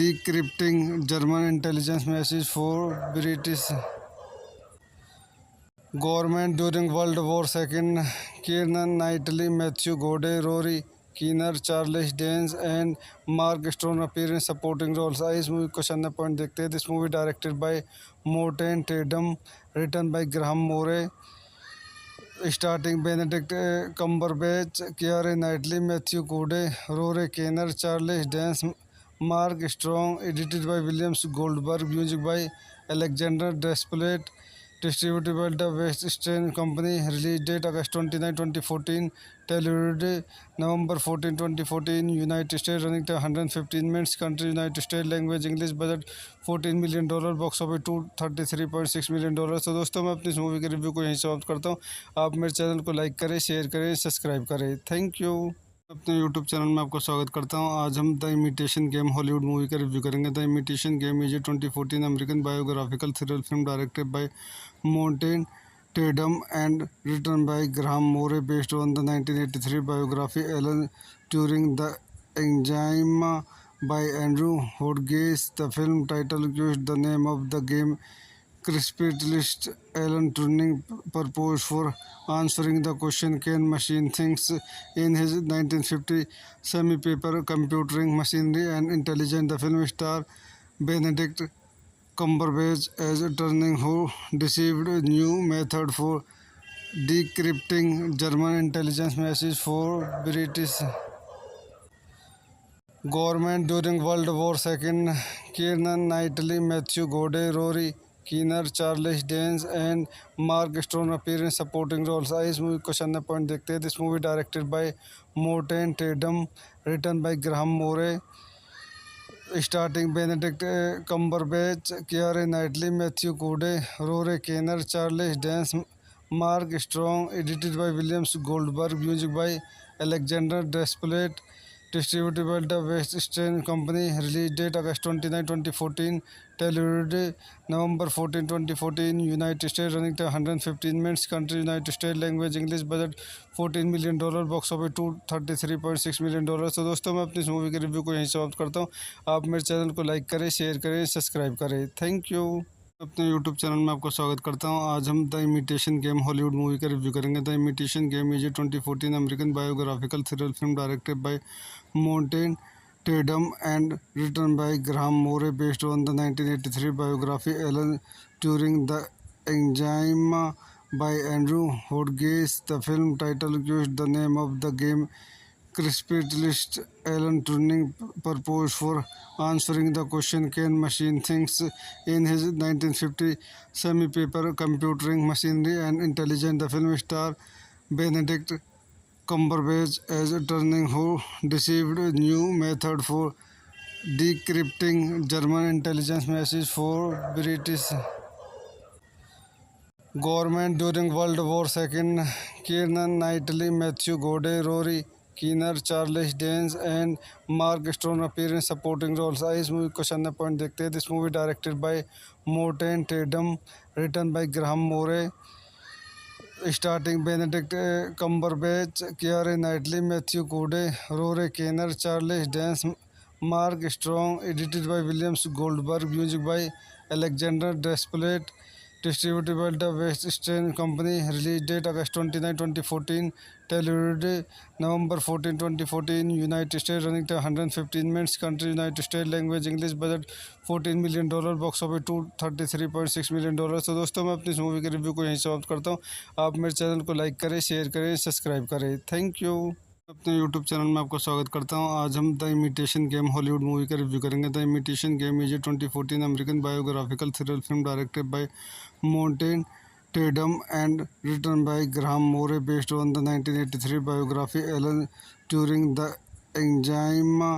decrypting German intelligence messages for British government during World War II. Kieran Knightley, Matthew Goode, Rory Kinnear, Charles Dance and Mark Strong appear in supporting roles. इस movie को question point देखते हैं। This movie directed by Morten Tyldum, written by Graham Moore, starting Benedict Cumberbatch, Keira Knightley, Matthew Goode, Rory Kinnear, Charles Dance, Mark Strong, edited by Williams Goldberg, music by Alexandre Desplat, distributed by the West Eastern Company. Release date August 29, 2014. Television November 14, 2014. United States. Running time 115 minutes. Country United States. Language English. Budget $14 million. Box office $233.6 million. तो दोस्तों मैं अपनी इस movie के review को यहीं समाप्त करता हूँ। आप मेरे चैनल को लाइक करें, शेयर करें, सब्सक्राइब करें। Thank you. अपने यूट्यूब चैनल में आपका स्वागत करता हूं। आज हम the imitation game Hollywood movie का रिव्यू करेंगे। The imitation game is a 2014 American biographical thriller film directed by Morten Tyldum and written by Graham Moore based on the 1983 biography Alan Turing the एंजाइमा by Andrew Hodges. The film title used the name of the game Crispitist Alan Turing purpose for answering the question can machine things in his 1950 semi-paper computing machinery and intelligence. The film star Benedict Cumberbatch as Turing who deceived a new method for decrypting German intelligence messages for British government during World War II. Kieran Knightley, Matthew Goode, Rory Kinnear, Charles Dance and Mark Strong appear in supporting roles. इस movie को question point देखते हैं। This movie directed by Morten Tyldum, written by Graham Moore, starting Benedict Cumberbatch, Keira Knightley, Matthew Goode, Rory Kinnear, Charles Dance, Mark Strong, edited by Williams Goldberg, music by Alexandre Desplat, distributed by the West Eastern Company. Release date August 29, 2014. Television November 14, 2014. United States. Running time 115 minutes. Country United States. Language English. Budget $14 million. Box office $233.6 million. तो दोस्तों मैं अपनी इस movie के review को यहीं समाप्त करता हूँ। आप मेरे चैनल को लाइक करें, शेयर करें, सब्सक्राइब करें। Thank you. अपने यूट्यूब चैनल में आपका स्वागत करता हूं। आज हम the imitation game Hollywood movie का रिव्यू करेंगे। The imitation game is a 2014 American biographical thriller film directed by Morten Tyldum and written by Graham Moore based on the 1983 biography Alan Turing the एंजाइमा by Andrew Hodges. The film title used the name of the game Crispitist Alan Turing purpose for answering the question can machine things in his 1950 semi-paper computing machinery and intelligence. The film star Benedict Cumberbatch as Turing who deceived a new method for decrypting German intelligence messages for British government during World War II. Kieran Knightley, Matthew Goode, Rory Kinnear, Charles Dance and Mark Strong appear in supporting roles. इस movie को question point देखते हैं। This movie directed by Morten Tyldum, written by Graham Moore, starting Benedict Cumberbatch, Keira Knightley, Matthew Goode, Rory Kinnear, Charles Dance, Mark Strong, edited by Williams Goldberg, music by Alexandre Desplat, distributed by the West Eastern Company. Release date August 29, 2014. Television November 14, 2014. United States. Running time 115 minutes. Country United States. Language English. Budget $14 million. Box office $233.6 million. तो दोस्तों मैं अपनी इस movie के review को यहीं समाप्त करता हूँ। आप मेरे चैनल को लाइक करें, शेयर करें, सब्सक्राइब करें। Thank you. अपने यूट्यूब चैनल में आपका स्वागत करता हूं। आज हम the imitation game Hollywood movie का रिव्यू करेंगे। The imitation game is a 2014 American biographical thriller film directed by Morten Tyldum and written by Graham Moore based on the 1983 biography Alan Turing the एंजाइमा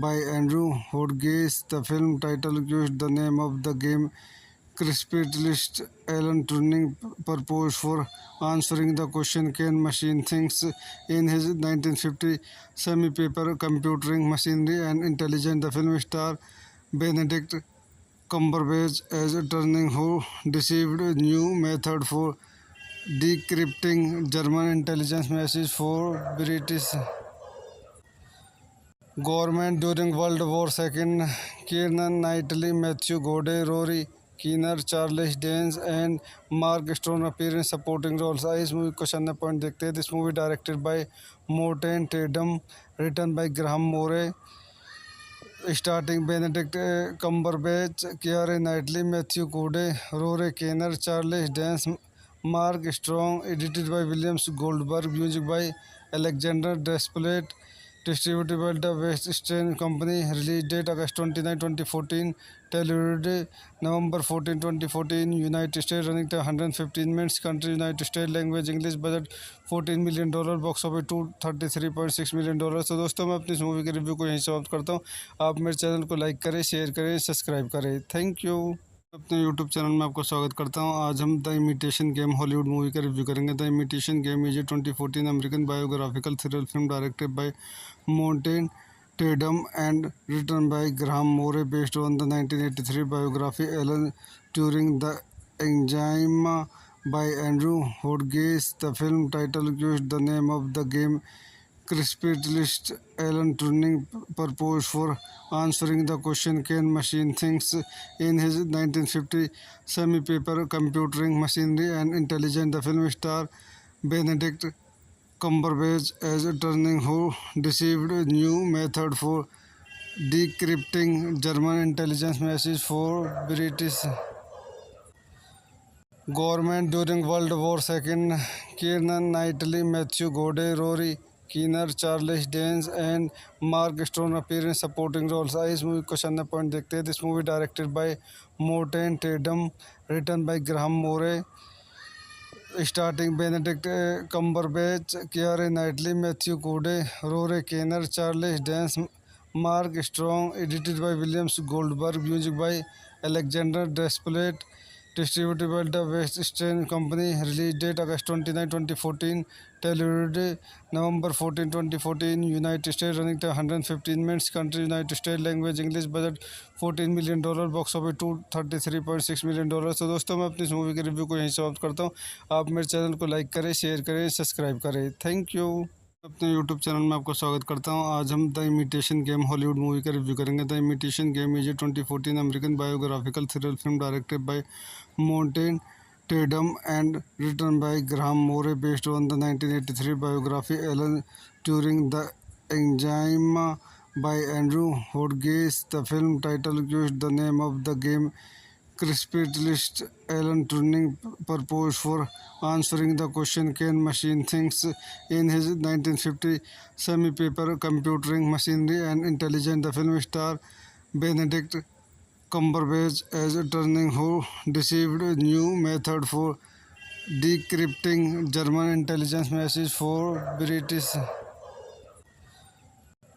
by Andrew Hodges. The film title used the name of the game Crispitist Alan Turing purpose for answering the question can machine things in his 1950 semi-paper Computing Machinery and Intelligence. The film star Benedict Cumberbatch as Turing who deceived a new method for decrypting German intelligence messages for British government during World War II. Kieran Knightley, Matthew Goode, Rory Kinnear, Charles Dance and Mark Strong appear in supporting roles. इस movie को question point देखते हैं। This movie directed by Morten Tyldum, written by Graham Moore, starting Benedict Cumberbatch, Keira Knightley, Matthew Goode, Rory Kinnear, Charles Dance, Mark Strong, edited by Williams Goldberg, music by Alexandre Desplat, distributed by the West Strain Company. Release date August 29, 2014. Television November 14, 2014. United States. Running time 115 minutes. Country United States. Language English. Budget $14 million. Box office $233.6 million. तो दोस्तों मैं अपनी इस movie के review को यहीं समाप्त करता हूँ। आप मेरे चैनल को लाइक करें, शेयर करें, सब्सक्राइब करें। Thank you. अपने यूट्यूब चैनल में आपका स्वागत करता हूं। आज हम the imitation game Hollywood movie का रिव्यू करेंगे। The imitation game is a 2014 American biographical thriller film directed by Morten Tyldum and written by Graham Moore based on the 1983 biography Alan Turing the एंजाइमा by Andrew Hodges. The film title used the name of the game Crispitist Alan Turing purpose for answering the question can machine things in his 1950 semi-paper Computing Machinery and Intelligence. The film star Benedict Cumberbatch as Turing who deceived a new method for decrypting German intelligence messages for British government during World War II. Kieran Knightley, Matthew Goode, Rory Kinnear, Charles Dance and Mark Strong appear in supporting roles. इस movie को question point देखते हैं। This movie directed by Morten Tyldum, written by Graham Moore, starting Benedict Cumberbatch, Keira Knightley, Matthew Goode, Rory Kinnear, Charles Dance, Mark Strong, edited by Williams Goldberg, music by Alexandre Desplat, distributed by the West Strain Company. Release date August 29, 2014. Television November 14, 2014. United States. Running time 115 minutes. Country United States. Language English. Budget $14 million. Box office $233.6 million. तो दोस्तों मैं अपनी इस movie के review को यहीं समाप्त करता हूँ। आप मेरे चैनल को लाइक करें, शेयर करें, सब्सक्राइब करें। Thank you. अपने यूट्यूब चैनल में आपका स्वागत करता हूं। आज हम the imitation game Hollywood movie का रिव्यू करेंगे। The imitation game is a 2014 American biographical thriller film directed by Morten Tyldum and written by Graham Moore based on the 1983 biography Alan Turing the एंजाइमा by Andrew Hodges. The film title used the name of the game Crispitist Alan Turing purpose for answering the question can machine things in his 1950 semi-paper Computing Machinery and Intelligence. The film star Benedict Cumberbatch as Turing who deceived a new method for decrypting German intelligence messages for British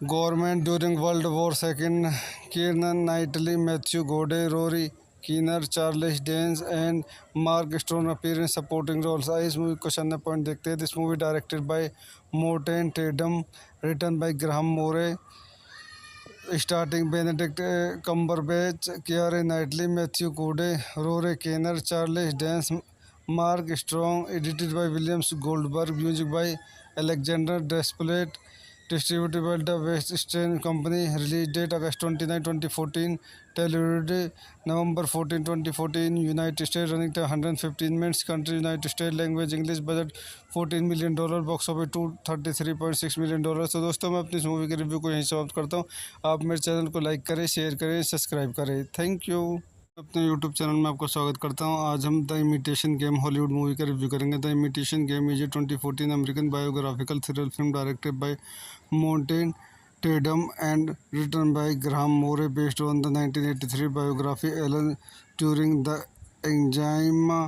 government during World War II. Kieran Knightley, Matthew Goode, Rory Kinnear, Charles Dance and Mark Strong appear in supporting roles. इस movie को question point देखते हैं। This movie directed by Morten Tyldum, written by Graham Moore, starting Benedict Cumberbatch, Keira Knightley, Matthew Goode, Rory Kinnear, Charles Dance, Mark Strong, edited by Williams Goldberg, music by Alexandre Desplat, distributed by the West Strain Company. Release date August 29, 2014. Television November 14, 2014. United States. Running time 115 minutes. Country United States. Language English. Budget $14 million. Box office $233.6 million. तो दोस्तों मैं अपनी इस movie के review को यहीं समाप्त करता हूँ। आप मेरे चैनल को लाइक करें, शेयर करें, सब्सक्राइब करें। Thank you. अपने यूट्यूब चैनल में आपका स्वागत करता हूं। आज हम the imitation game Hollywood movie का रिव्यू करेंगे। The imitation game is a 2014 American biographical thriller film directed by Morten Tyldum and written by Graham Moore based on the 1983 biography Alan Turing the एंजाइमा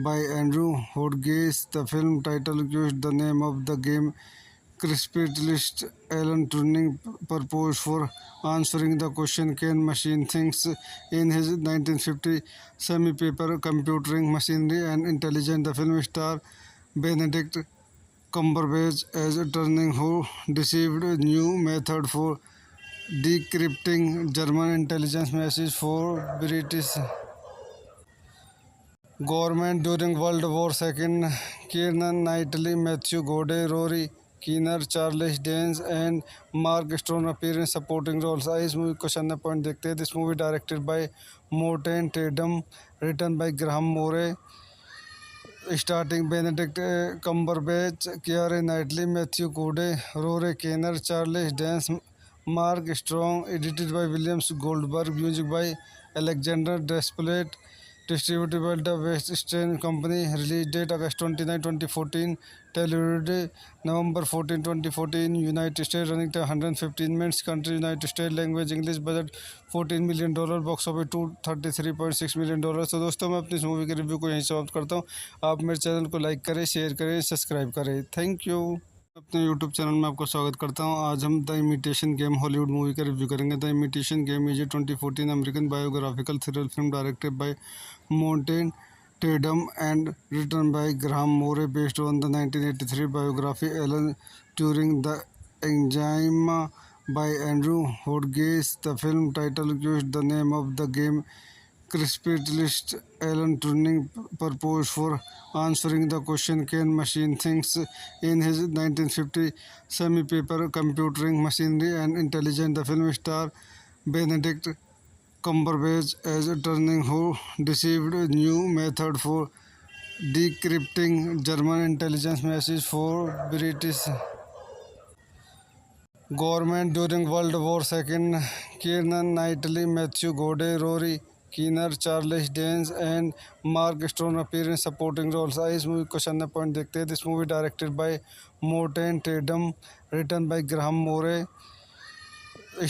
by Andrew Hodges. The film title gives the name of the game. Crispalist Alan Turing proposed for answering the question can machine things in his 1950 semi-paper Computing Machinery and Intelligence. The film star Benedict Cumberbatch as Turing who deceived a new method for decrypting German intelligence messages for British government during World War II. Kieran Knightley, Matthew Goode, Rory Kinnear, Charles Dance and Mark Strong appear in supporting roles. आइए इस movie को question point देखते हैं। This movie directed by Morten Tyldum, written by Graham Moore, starting Benedict Cumberbatch, Keira Knightley, Matthew Goode, Rory Kinnear, Charles Dance, Mark Strong, edited by Williams Goldberg, music by Alexandre Desplat, distributed by the West Eastern Company. Release date August 29, 2014. Television November 14, 2014. United States. Running time 115 minutes. Country United States. Language English. Budget $14 million. Box office $233.6 million. तो दोस्तों मैं अपनी इस movie के review को यहीं समाप्त करता हूँ। आप मेरे चैनल को लाइक करें, शेयर करें, सब्सक्राइब करें। Thank you. अपने यूट्यूब चैनल में आपका स्वागत करता हूं। आज हम the imitation game Hollywood movie का रिव्यू करेंगे। The imitation game is a 2014 American biographical thriller film directed by Morten Tyldum and written by Graham Moore based on the 1983 biography Alan Turing the एंजाइमा by Andrew Hodges. The film title gives the name of the game. Crispalist Alan Turing proposed for answering the question can machine things in his 1950 semi-paper Computing Machinery and Intelligence. The film star Benedict Cumberbatch as Turing who deceived a new method for decrypting German intelligence messages for British government during World War II. Kieran Knightley, Matthew Goode, Rory Kinnear, Charles Dance and Mark Strong appear in supporting roles. आइए इस movie को question point देखते हैं। This movie directed by Morten Tyldum, written by Graham Moore,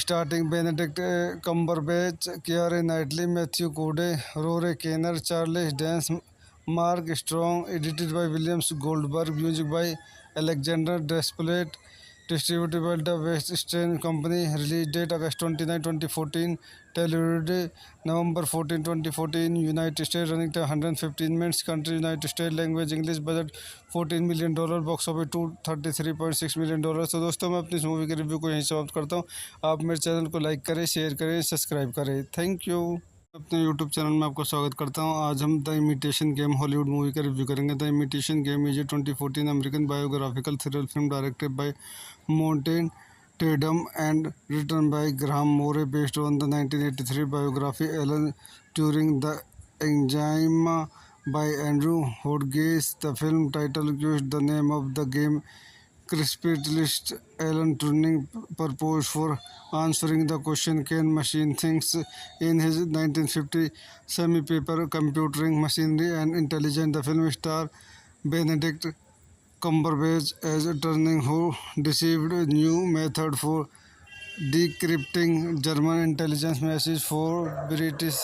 starting Benedict Cumberbatch, Keira Knightley, Matthew Goode, Rory Kinnear, Charles Dance, Mark Strong, edited by Williams Goldberg, music by Alexandre Desplat, distributed by the West Eastern Company. Release date August 29, 2014. Television November 14, 2014. United States. Running time 115 minutes. Country United States. Language English. Budget $14 million. Box office $233.6 million. तो दोस्तों मैं अपनी इस movie के review को यहीं समाप्त करता हूँ। आप मेरे चैनल को लाइक करें, शेयर करें, सब्सक्राइब करें। Thank you. अपने यूट्यूब चैनल में आपका स्वागत करता हूं। आज हम the imitation game Hollywood movie का रिव्यू करेंगे। The imitation game is a 2014 American biographical thriller film directed by Morten Tyldum and written by Graham Moore based on the 1983 biography Alan Turing the एंजाइमा by Andrew Hodges. The film title gives the name of the game. Crispalist Alan Turing proposed for answering the question can machine things in his 1950 semi-paper Computing Machinery and Intelligence. The film star Benedict Cumberbatch as Turing who deceived a new method for decrypting German intelligence messages for British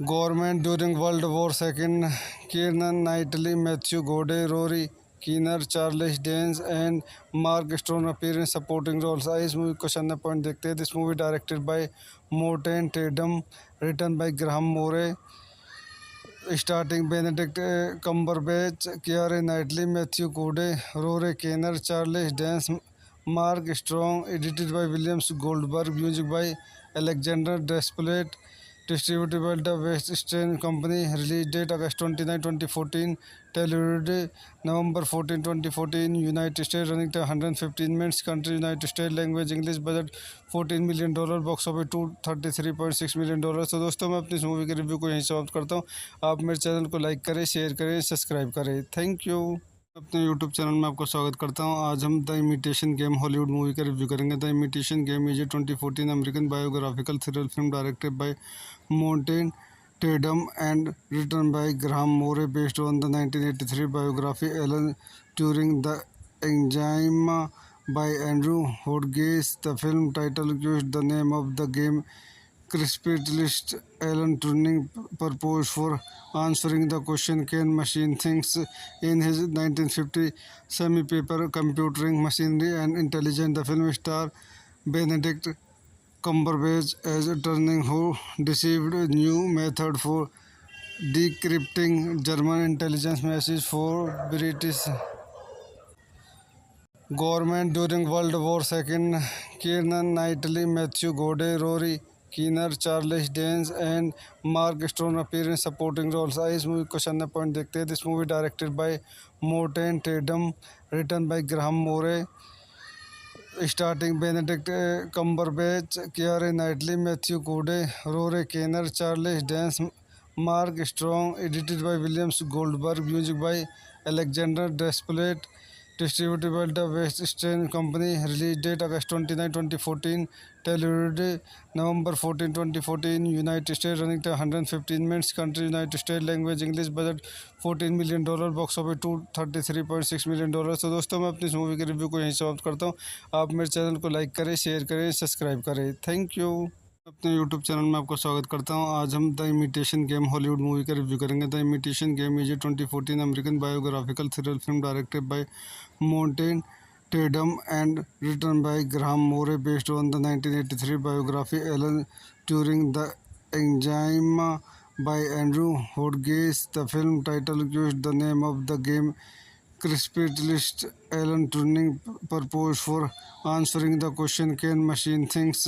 government during World War II. Kieran Knightley, Matthew Goode, Rory Kinnear, Charles Dance and Mark Strong appear in supporting roles. आइए इस movie को question point देखते हैं। This movie directed by Morten Tyldum, written by Graham Moore, starting Benedict Cumberbatch, Keira Knightley, Matthew Goode, Rory Kinnear, Charles Dance, Mark Strong, edited by Williams Goldberg, music by Alexandre Desplat, distributed by the West Eastern Company. Release date August 29, 2014. Television November 14, 2014. United States. Running time 115 minutes. Country United States. Language English. Budget $14 million. Box office $233.6 million. तो दोस्तों मैं अपनी इस movie के review को यहीं समाप्त करता हूँ। आप मेरे चैनल को लाइक करें, शेयर करें, सब्सक्राइब करें। Thank you. अपने यूट्यूब चैनल में आपका स्वागत करता हूं। आज हम the imitation game Hollywood movie का रिव्यू करेंगे। The imitation game is a 2014 American biographical thriller film directed by Morten Tyldum and written by Graham Moore based on the 1983 biography Alan Turing the एंजाइमा by Andrew Hodges. The film title gives the name of the game. Crispalist Alan Turing proposed for answering the question, can machine think, in his 1950 semi-paper Computing Machinery and Intelligence. The film star Benedict Cumberbatch as Turing, who deceived a new method for decrypting German intelligence messages for British government during World War II. Kieran Knightley, Matthew Goode, Rory Kinnear, Charles Dance and Mark Strong appear in supporting roles. इस movie को question point देखते हैं। This movie directed by Morten Tyldum, written by Graham Moore, starting Benedict Cumberbatch, Keira Knightley, Matthew Goode, Rory Kinnear, Charles Dance, Mark Strong, edited by Williams Goldberg, music by Alexandre Desplat, distributed by the West Eastern Company. Release date August 29, 2014. Television November 14, 2014. United States. Running time 115 minutes. Country United States. Language English. Budget $14 million. Box office $233.6 million. तो दोस्तों मैं अपनी इस movie के review को यहीं समाप्त करता हूँ। आप मेरे चैनल को लाइक करें, शेयर करें, सब्सक्राइब करें। Thank you. अपने यूट्यूब चैनल में आपका स्वागत करता हूं। आज हम the imitation game Hollywood movie का रिव्यू करेंगे। The imitation game is a 2014 American biographical thriller film directed by Morten Tyldum and written by Graham Moore based on the 1983 biography Alan Turing the एंजाइमा by Andrew Hodges. The film title gives the name of the game. Crispalist Alan Turing proposed for answering the question, can machine think,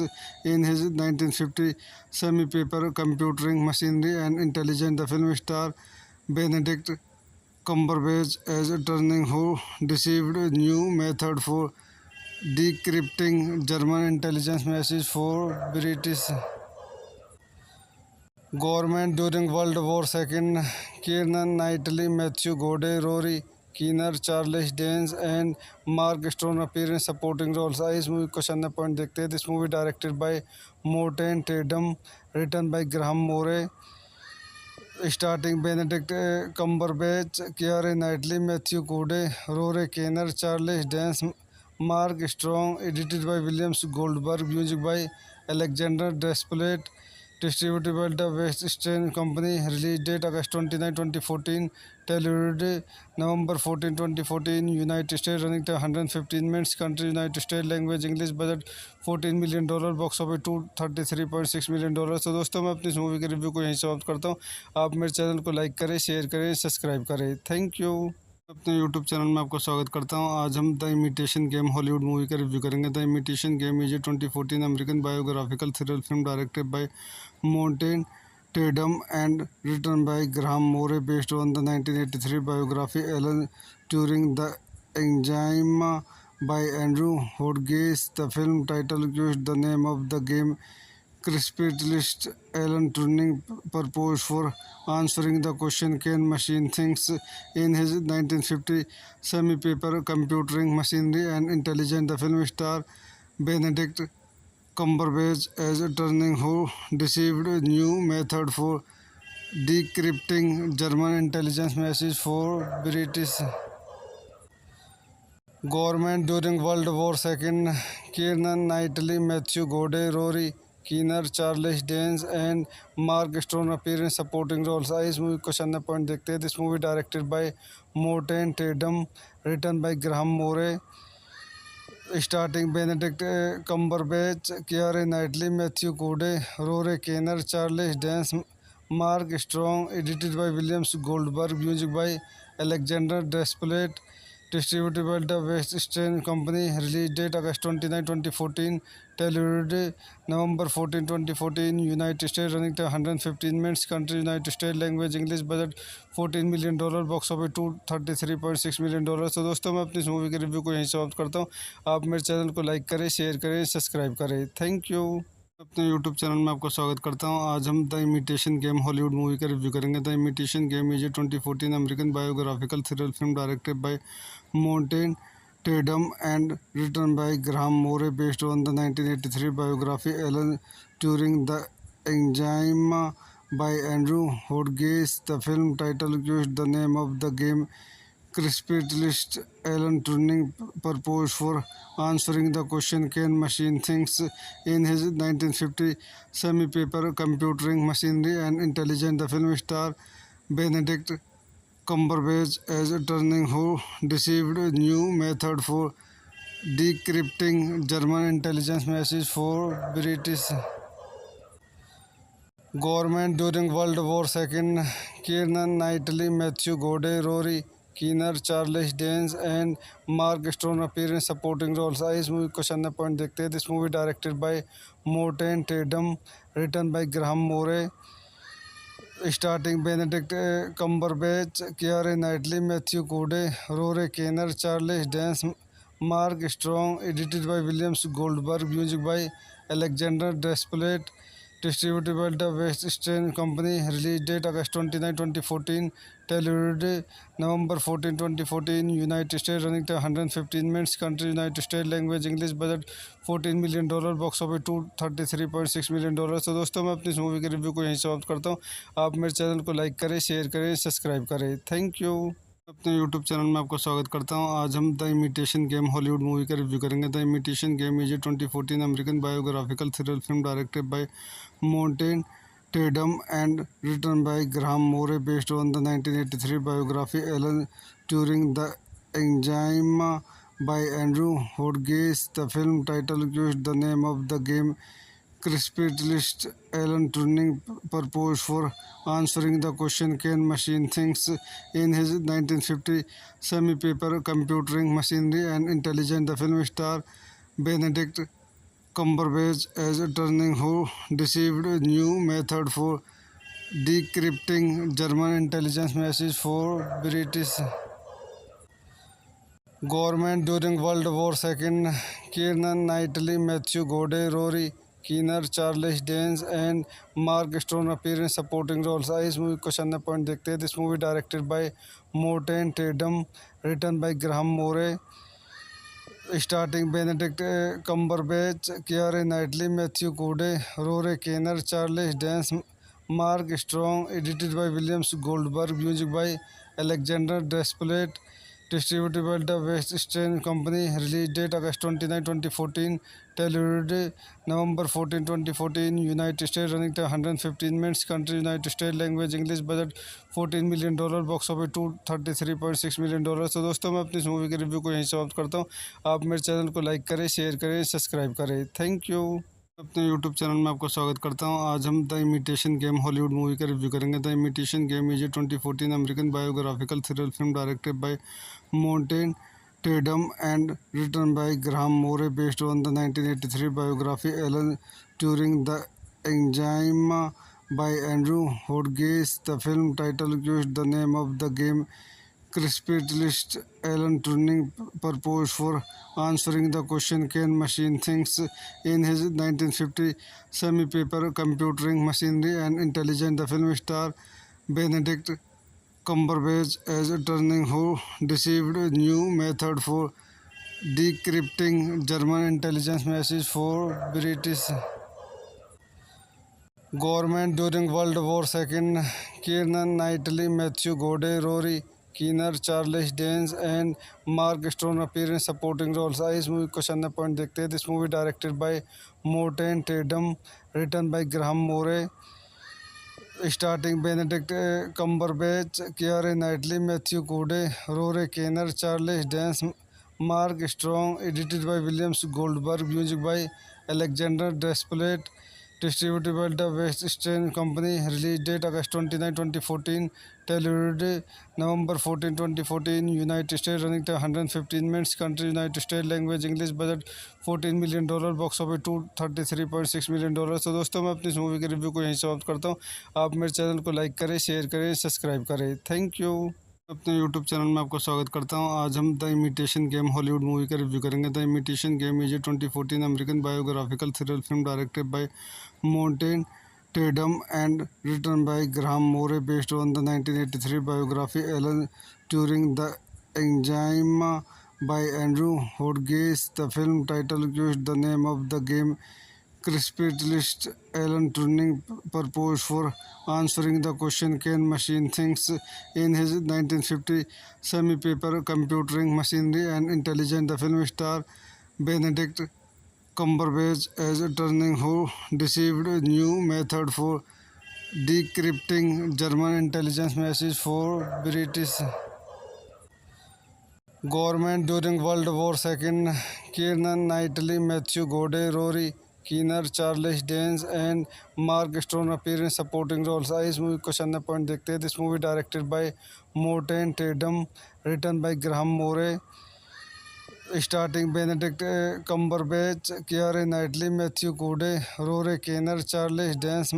in his 1950 semi-paper Computing Machinery and Intelligence. The film star Benedict Cumberbatch as Turing, who deceived a new method for decrypting German intelligence messages for British government during World War II. Kieran Knightley, Matthew Goode, Rory Kinnear, Charles Dance and Mark Strong appear in supporting roles. इस movie को question point देखते हैं। This movie directed by Morten Tyldum, written by Graham Moore, starting Benedict Cumberbatch, Keira Knightley, Matthew Goode, Rory Kinnear, Charles Dance, Mark Strong, edited by Williams Goldberg, music by Alexandre Desplat, distributed by the West Eastern Company. Release date August 29, 2014. Television November 14, 2014. United States. Running time 115 minutes. Country United States. Language English. Budget $14 million. Box office $233.6 million. तो दोस्तों मैं अपनी इस movie के review को यहीं समाप्त करता हूँ। आप मेरे चैनल को लाइक करें, शेयर करें, सब्सक्राइब करें। Thank you. अपने यूट्यूब चैनल में आपका स्वागत करता हूं। आज हम the imitation game Hollywood movie का रिव्यू करेंगे। The imitation game is a 2014 American biographical thriller film directed by Morten Tyldum and written by Graham Moore based on the 1983 biography Alan Turing the एंजाइमा by Andrew Hodges. The film title gives the name of the game. Crispalist Alan Turing proposed for answering the question, can machine think, in his 1950 semi-paper Computing Machinery and Intelligence. The film star Benedict Cumberbatch as Turing, who deceived a new method for decrypting German intelligence messages for British government during World War II. Kieran Knightley, Matthew Goode, Rory Kinnear, Charles Dance and Mark Strong appear in supporting roles. इस movie को question point देखते हैं। This movie directed by Morten Tyldum, written by Graham Moore, starting Benedict Cumberbatch, Keira Knightley, Matthew Goode, Rory Kinnear, Charles Dance, Mark Strong, edited by Williams Goldberg, music by Alexandre Desplat, distributed by the West Eastern Company. Release date August 29, 2014. Television November 14, 2014. United States. Running time 115 minutes. Country United States. Language English. Budget $14 million. Box office $233.6 million. तो दोस्तों मैं अपनी इस movie के review को यहीं समाप्त करता हूँ। आप मेरे चैनल को लाइक करें, शेयर करें, सब्सक्राइब करें। Thank you. अपने यूट्यूब चैनल में आपका स्वागत करता हूं। आज हम the imitation game Hollywood movie का रिव्यू करेंगे। The imitation game is a 2014 American biographical thriller film directed by Morten Tyldum and written by Graham Moore based on the 1983 biography Alan Turing The Enigma by Andrew Hodges. The film title used the name of the game Crispitist Alan Turing proposed for answering the question can machine things in his 1950 semi-paper Computing Machinery and Intelligence. The film star Benedict Cumberbatch as Turing who received a new method for decrypting German intelligence messages for British government during World War II. Keira Knightley, Matthew Goode, Rory Kinnear, Charles Dance and Mark Strong appear in supporting roles. आइए इस movie question number point देखते हैं। This movie directed by Morten Tyldum, written by Graham Moore, starting Benedict Cumberbatch, Keira Knightley, Matthew Goode, Rory Kinnear, Charles Dance, Mark Strong, edited by Williams Goldberg, music by Alexandre Desplat, distributed by the West Eastern Company. Release date August 29, 2014. Television November 14, 2014. United States. Running time 115 minutes. Country United States. Language English. Budget $14 million. Box office $233.6 million. तो दोस्तों मैं अपनी इस movie के review को यहीं समाप्त करता हूँ। आप मेरे चैनल को लाइक करें, शेयर करें, सब्सक्राइब करें। Thank you. अपने यूट्यूब चैनल में आपका स्वागत करता हूं। आज हम the imitation game Hollywood movie का रिव्यू करेंगे। The imitation game is a 2014 American biographical thriller film directed by Morten Tyldum and written by Graham Moore based on the 1983 biography Alan Turing The Enigma by Andrew Hodges. The film title used the name of the game Crispitist Alan Turing proposed for answering the question can machine things in his 1950 semi-paper Computing Machinery and Intelligence. The film star Benedict Cumberbatch as Turing who received a new method for decrypting German intelligence messages for British government during World War II. Keira Knightley, Matthew Goode, Rory Kinnear, Charles Dance and Mark Strong appear in supporting roles. आइए इस movie question number point देखते हैं। This movie directed by Morten Tyldum, written by Graham Moore, starting Benedict Cumberbatch, Keira Knightley, Matthew Goode, Rory Kinnear, Charles Dance, Mark Strong, edited by Williams Goldberg, music by Alexandre Desplat, distributed by the West Eastern Company. Release date August 29, 2014. Television November 14, 2014. United States. Running time 115 minutes. Country United States. Language English. Budget $14 million. Box office $233.6 million. तो दोस्तों मैं अपनी इस movie के review को यहीं समाप्त करता हूँ। आप मेरे चैनल को लाइक करें, शेयर करें, सब्सक्राइब करें। Thank you. अपने यूट्यूब चैनल में आपका स्वागत करता हूं। आज हम the imitation game Hollywood movie का रिव्यू करेंगे। The imitation game is a 2014 American biographical thriller film directed by Morten Tyldum and written by Graham Moore based on the 1983 biography Alan Turing The Enigma by Andrew Hodges. The film title used the name of the game Crispitist Alan Turing proposed for answering the question can machine things in his 1950 semi-paper Computing Machinery and Intelligence. The film star Benedict Cumberbatch as Turing who received a new method for decrypting German intelligence messages for British government during World War II. Keira Knightley, Matthew Goode, Rory Kinnear, Charles Dance and Mark Strong appear in supporting roles. आइए इस movie question number point देखते हैं। This movie directed by Morten Tyldum, written by Graham Moore, starting Benedict Cumberbatch, Keira Knightley, Matthew Goode, Rory Kinnear, Charles Dance, Mark Strong, edited by Williams Goldberg, music by Alexandre Desplat, distributed by the West Eastern Company. Release date August 29, 2014. Television November 14, 2014. United States. Running time 115 minutes. Country United States. Language English. Budget $14 million. Box office $233.6 million. तो दोस्तों मैं अपनी इस movie के review को यहीं समाप्त करता हूँ। आप मेरे चैनल को लाइक करें, शेयर करें, सब्सक्राइब करें। Thank you. अपने यूट्यूब चैनल में आपका स्वागत करता हूं। आज हम the imitation game Hollywood movie का रिव्यू करेंगे। The imitation game is a 2014 American biographical thriller film directed by Morten Tyldum and written by Graham Moore based on the 1983 biography Alan Turing the Enigma by Andrew Hodges. The film title gives the name of the game. Crispalist Alan Turing proposed for answering the question can machine things in his 1950 semi-paper Computing Machinery and Intelligence. The film star Benedict Cumberbatch as Turing who received a new method for decrypting German intelligence messages for British government during World War II. Keira Knightley, Matthew Goode, Rory Kinnear, Charles Dance and Mark Strong appear in supporting roles. आइए इस movie को question point देखते हैं। This movie directed by Morten Tyldum, written by Graham Moore, starting Benedict Cumberbatch, Keira Knightley, Matthew Goode, Rory Kinnear, Charles Dance,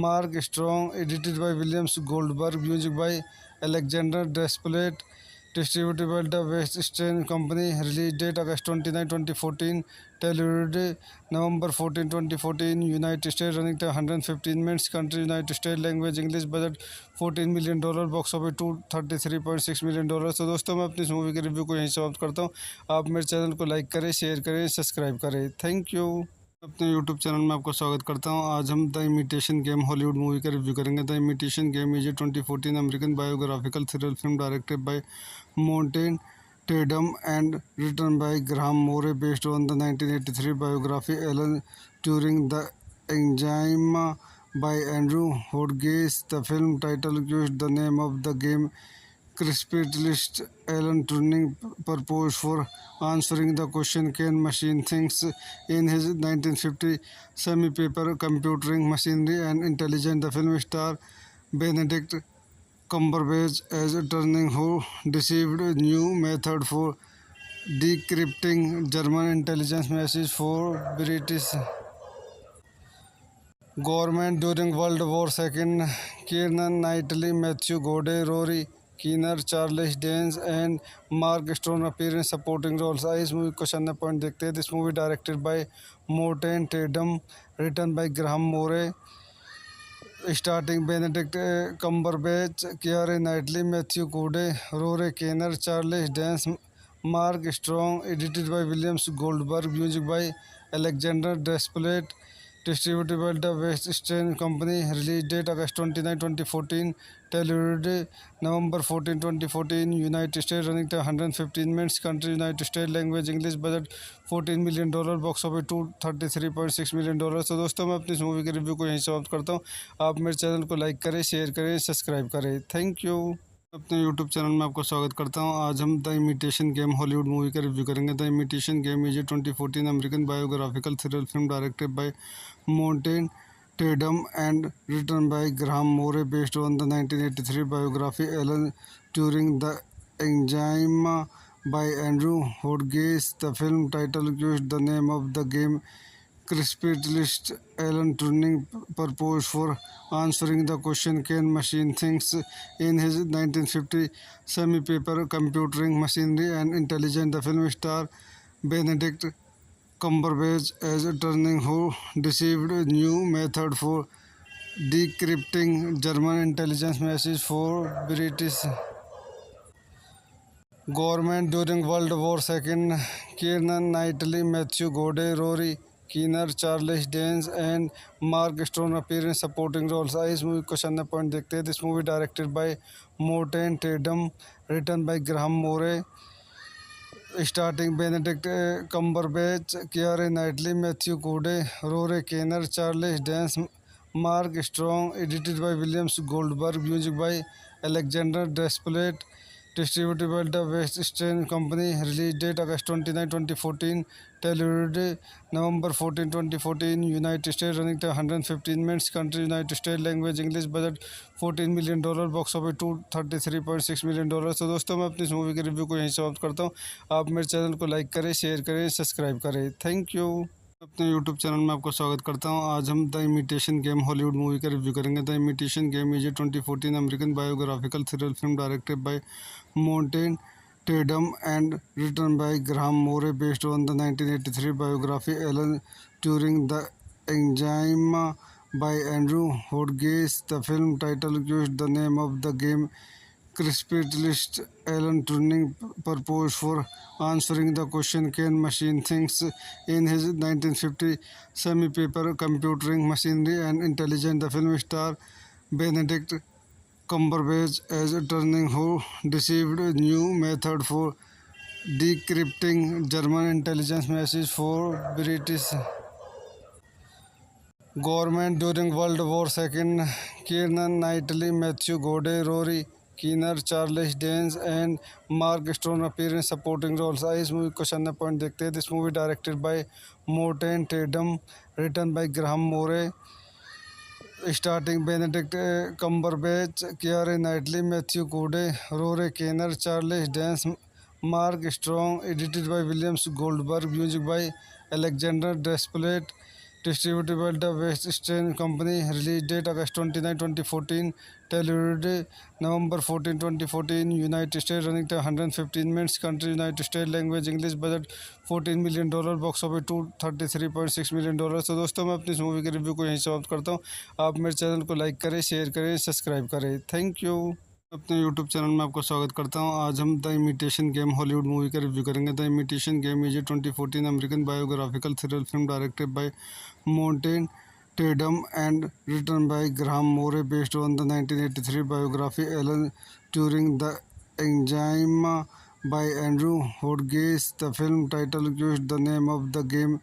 Mark Strong, edited by Williams Goldberg, music by Alexandre Desplat, distributed by the West Eastern Company. Release date August 29, 2014. Television November 14, 2014. United States. Running time 115 minutes. Country United States. Language English. Budget $14 million. Box office $233.6 million. तो दोस्तों मैं अपनी इस movie के review को यहीं समाप्त करता हूँ। आप मेरे चैनल को लाइक करें, शेयर करें, सब्सक्राइब करें। Thank you. अपने यूट्यूब चैनल में आपका स्वागत करता हूं। आज हम the imitation game Hollywood movie का रिव्यू करेंगे। The imitation game is a 2014 American biographical thriller film directed by Morten Tyldum and written by Graham Moore based on the 1983 biography Alan Turing the Enigma by Andrew Hodges. The film title gives the name of the game. Crispalist Alan Turing proposed for answering the question can machine things in his 1950 semi-paper Computing Machinery and Intelligence. The film star Benedict Cumberbatch as Turing who received a new method for decrypting German intelligence messages for British government during World War II. Keira Knightley, Matthew Goode, Rory Kinnear, Charles Dance and Mark Strong appear in supporting roles. आइए इस movie को question point देखते हैं। This movie directed by Morten Tyldum, written by Graham Moore, starting Benedict Cumberbatch, Keira Knightley, Matthew Goode, Rory Kinnear, Charles Dance, Mark Strong, edited by Williams Goldberg, music by Alexandre Desplat, distributed by the West Eastern Company. Release date August 29, 2014. Television November 14, 2014. United States. Running time 115 minutes. Country United States. Language English. Budget $14 million. Box office $233.6 million. तो दोस्तों मैं अपनी इस movie के review को यहीं समाप्त करता हूँ। आप मेरे चैनल को लाइक करें, शेयर करें, सब्सक्राइब करें। Thank you. अपने यूट्यूब चैनल में आपका स्वागत करता हूं। आज हम the imitation game Hollywood movie का रिव्यू करेंगे। The imitation game is a 2014 American biographical thriller film directed by Morten Tyldum and written by Graham Moore based on the 1983 biography Alan Turing the Enigma by Andrew Hodges. The film title gives the name of the game. Crispalist Alan Turing proposed for answering the question can machine things in his 1950 semi-paper Computing Machinery and Intelligence. The film star Benedict Cumberbatch as Turing who received a new method for decrypting German intelligence messages for British government during World War II. Keira Knightley, Matthew Goode, Rory Kinnear, Charles Dance and Mark Strong appear in supporting roles. आइए इस movie को question point देखते हैं। This movie directed by Morten Tyldum, written by Graham Moore, starting Benedict Cumberbatch, Keira Knightley, Matthew Goode, Rory Kinnear, Charles Dance, Mark Strong, edited by Williams Goldberg, music by Alexandre Desplat, distributed by the West Eastern Company. Release date August 29, 2014. Television November 14, 2014. United States. Running time 115 minutes. Country United States. Language English. Budget $14 million. Box office $233.6 million. तो दोस्तों मैं अपनी इस movie के review को यहीं समाप्त करता हूँ। आप मेरे चैनल को लाइक करें, शेयर करें, सब्सक्राइब करें। Thank you. अपने यूट्यूब चैनल में आपका स्वागत करता हूं। आज हम the imitation game Hollywood movie का रिव्यू करेंगे। The imitation game is a 2014 American biographical thriller film directed by Morten Tyldum and written by Graham Moore based on the 1983 biography Alan Turing the एंजाइमा by Andrew Hodges. The film title used the name of the game Crispitist Alan Turing proposed for answering the question can machine things in his 1950 semi-paper Computing Machinery and Intelligence. The film star Benedict Cumberbatch as Turing who deceived a new method for decrypting German intelligence messages for British government during World War II. Kieran Knightley, Matthew Gode, Rory Kinnear, Charles Dance and Mark Strong appear in supporting roles. आइए इस movie को question point देखते हैं। This movie directed by Morten Tyldum, written by Graham Moore, starting Benedict Cumberbatch, Keira Knightley, Matthew Goode, Rory Kinnear, Charles Dance, Mark Strong, edited by Williams Goldberg, music by Alexandre Desplat, distributed by the West Eastern Company. Release date August 29, 2014. Delivery November 14, 2014. United States. Running time 115 minutes. Country United States. Language English. Budget $14 million. Box office $233.6 million. तो दोस्तों मैं अपनी इस movie के review को यहीं समाप्त करता हूँ। आप मेरे चैनल को लाइक करें, शेयर करें, सब्सक्राइब करें। Thank you. अपने यूट्यूब चैनल में आपका स्वागत करता हूं। आज हम the imitation game Hollywood movie का रिव्यू करेंगे। The imitation game is a 2014 American biographical thriller film directed by Morten Tyldum and written by Graham Moore based on the 1983 biography Alan Turing the एंजाइमा by Andrew Hodges. The film title used the name of the game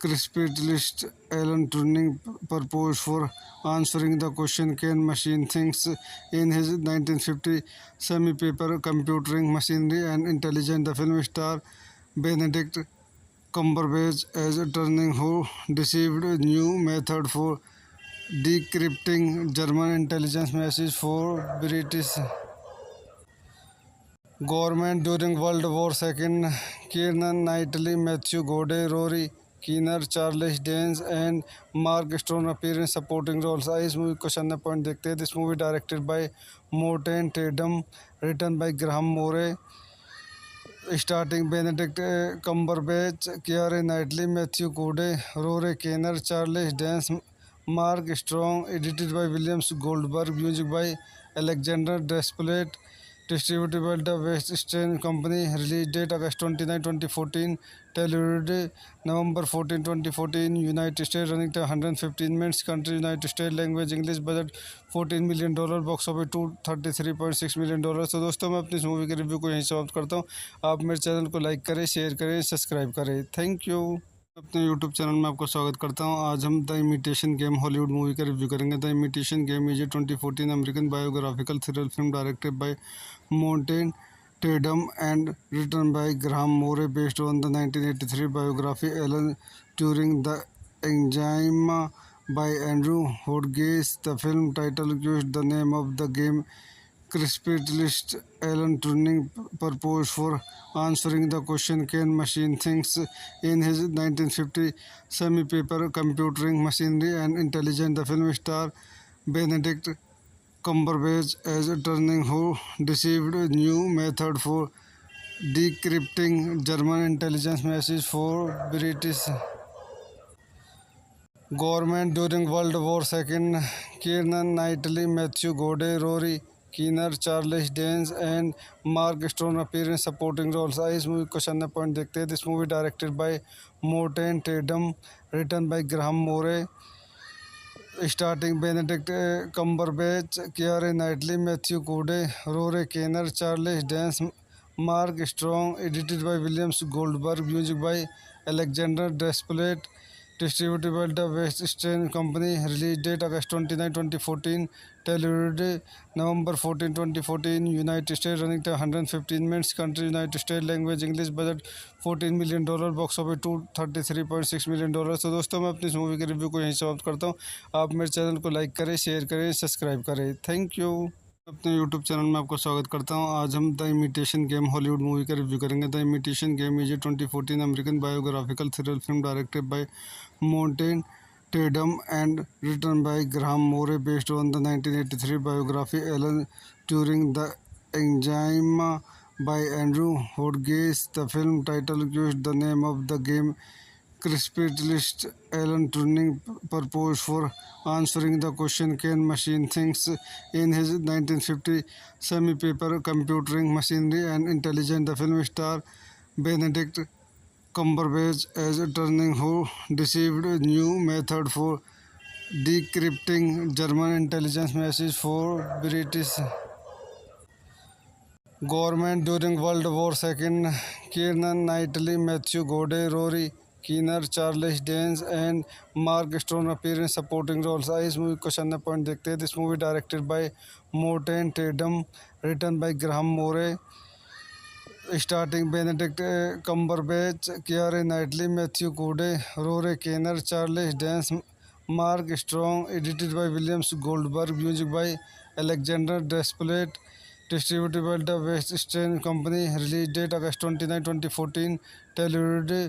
Crispitist Alan Turing proposed for answering the question can machine things in his 1950 semi-paper Computing Machinery and Intelligence. The film star Benedict Cumberbatch as Turing who deceived a new method for decrypting German intelligence messages for British government during World War II. Kieran Knightley, Matthew Gode, Rory Kinnear, Charles Dance and Mark Strong appear in supporting roles. आइए इस movie को question point देखते हैं। This movie directed by Morten Tyldum, written by Graham Moore, starting Benedict Cumberbatch, Keira Knightley, Matthew Goode, Rory Kinnear, Charles Dance, Mark Strong, edited by Williams Goldberg, music by Alexandre Desplat, distributed by the West Eastern Company. Release date August 29, 2014. Delivery November 14, 2014. United States. Running time 115 minutes. Country United States. Language English. Budget $14 million. Box office $233.6 million. तो दोस्तों मैं अपनी इस movie के review को यहीं समाप्त करता हूँ। आप मेरे चैनल को लाइक करें, शेयर करें, सब्सक्राइब करें। Thank you. अपने यूट्यूब चैनल में आपका स्वागत करता हूं। आज हम the imitation game Hollywood movie का रिव्यू करेंगे। The imitation game is a 2014 American biographical thriller film directed by Morten Tyldum and written by Graham Moore based on the 1983 biography Alan Turing the एंजाइमा by Andrew Hodges. The film title used the name of the game Crispitist Alan Turing proposed for answering the question can machine things in his 1950 semi-paper Computing Machinery and Intelligence. The film star Benedict Cumberbatch as Turing who deceived a new method for decrypting German intelligence messages for British government during World War II. Kieran Knightley, Matthew Gode, Rory Kinnear, Charles Dance and Mark Strong appear in supporting roles. आइए इस movie को question point देखते हैं। This movie directed by Morten Tyldum, written by Graham Moore, starting Benedict Cumberbatch, Keira Knightley, Matthew Goode, Rory Kinnear, Charles Dance, Mark Strong, edited by Williams Goldberg, music by Alexandre Desplat, distributed by the West Eastern Company. Release date August 29, 2014. Delivery November 14, 2014. United States. Running time 115 minutes. Country United States. Language English. Budget $14 million. Box office $233.6 million. तो दोस्तों मैं अपनी इस movie के review को यहीं समाप्त करता हूँ। आप मेरे चैनल को लाइक करें, शेयर करें, सब्सक्राइब करें। Thank you. अपने यूट्यूब चैनल में आपका स्वागत करता हूं। आज हम the imitation game Hollywood movie का रिव्यू करेंगे। The imitation game is a 2014 American biographical thriller film directed by Morten Tyldum and written by Graham Moore based on the 1983 biography Alan Turing The Enigma by Andrew Hodges. The film title used the name of the game Crispitist Alan Turing proposed for answering the question can machine things in his 1950 semi-paper Computing Machinery and Intelligence. The film star Benedict Cumberbatch as Turing who received a new method for decrypting German intelligence messages for British government during World War II. Kieran Knightley, Matthew Goode, Rory Kinnear, Charles Dance and Mark Strong appear in supporting roles. इस movie को question point देखते हैं। This movie directed by Morten Tyldum, written by Graham Moore, starting Benedict Cumberbatch, Keira Knightley, Matthew Goode, Rory Kinnear, Charles Dance, Mark Strong, edited by Williams Goldberg, music by Alexandre Desplat, distributed by the West Eastern Company. Release date August 29, 2014. Delivery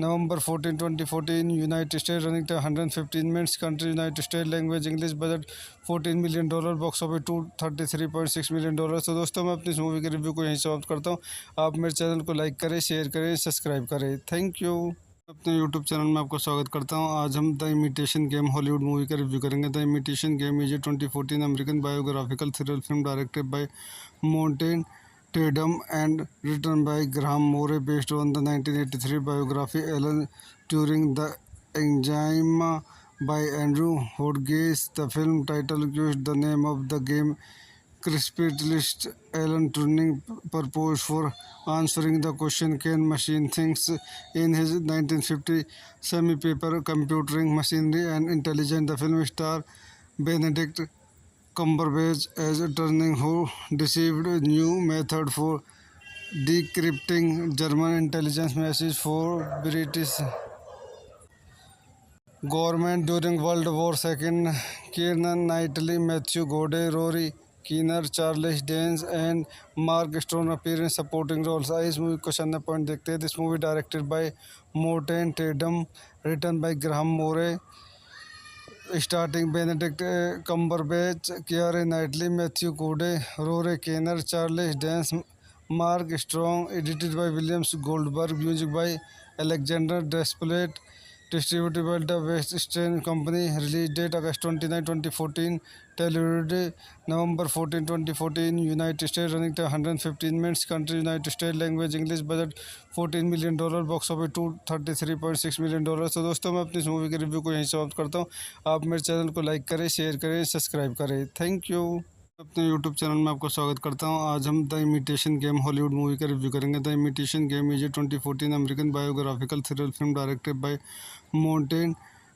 November 14, 2014. United States. Running time 115 minutes. Country United States. Language English. Budget $14 million. Box office $233.6 million. तो दोस्तों मैं अपनी इस movie के review को यहीं समाप्त करता हूँ। आप मेरे चैनल को लाइक करें, शेयर करें, सब्सक्राइब करें। Thank you. अपने यूट्यूब चैनल में आपका स्वागत करता हूं। आज हम the imitation game Hollywood movie का रिव्यू करेंगे। The imitation game is a 2014 American biographical thriller film directed by Morten Tyldum and written by Graham Moore based on the 1983 biography Alan Turing The Enigma by Andrew Hodges. The film title used the name of the game Crispitist Alan Turing proposed for answering the question can machine things in his 1950 semi-paper Computing Machinery and Intelligence. The film star Benedict Cumberbatch as Turing who received a new method for decrypting German intelligence messages for British government during World War II. Kieran Knightley, Matthew Goode, Rory Kinnear, Charles Dance and Mark Strong appear in supporting roles. इस movie को question point देखते हैं। This movie directed by Morten Tyldum, written by Graham Moore, starting Benedict Cumberbatch, Keira Knightley, Matthew Goode, Rory Kinnear, Charles Dance, Mark Strong, edited by Williams Goldberg, music by Alexandre Desplat, distributed by the West Eastern Company. Release date August 29, 2014. Delivery November 14, 2014. United States. Running time 115 minutes. Country United States. Language English. Budget $14 million. Box office $233.6 million. तो दोस्तों मैं अपनी इस movie के review को यहीं समाप्त करता हूँ। आप मेरे चैनल को लाइक करें, शेयर करें, सब्सक्राइब करें। Thank you. अपने यूट्यूब चैनल में आपका स्वागत करता हूं। आज हम the imitation game Hollywood movie का रिव्यू करेंगे। The imitation game is a 2014 American biographical thriller film directed by Morten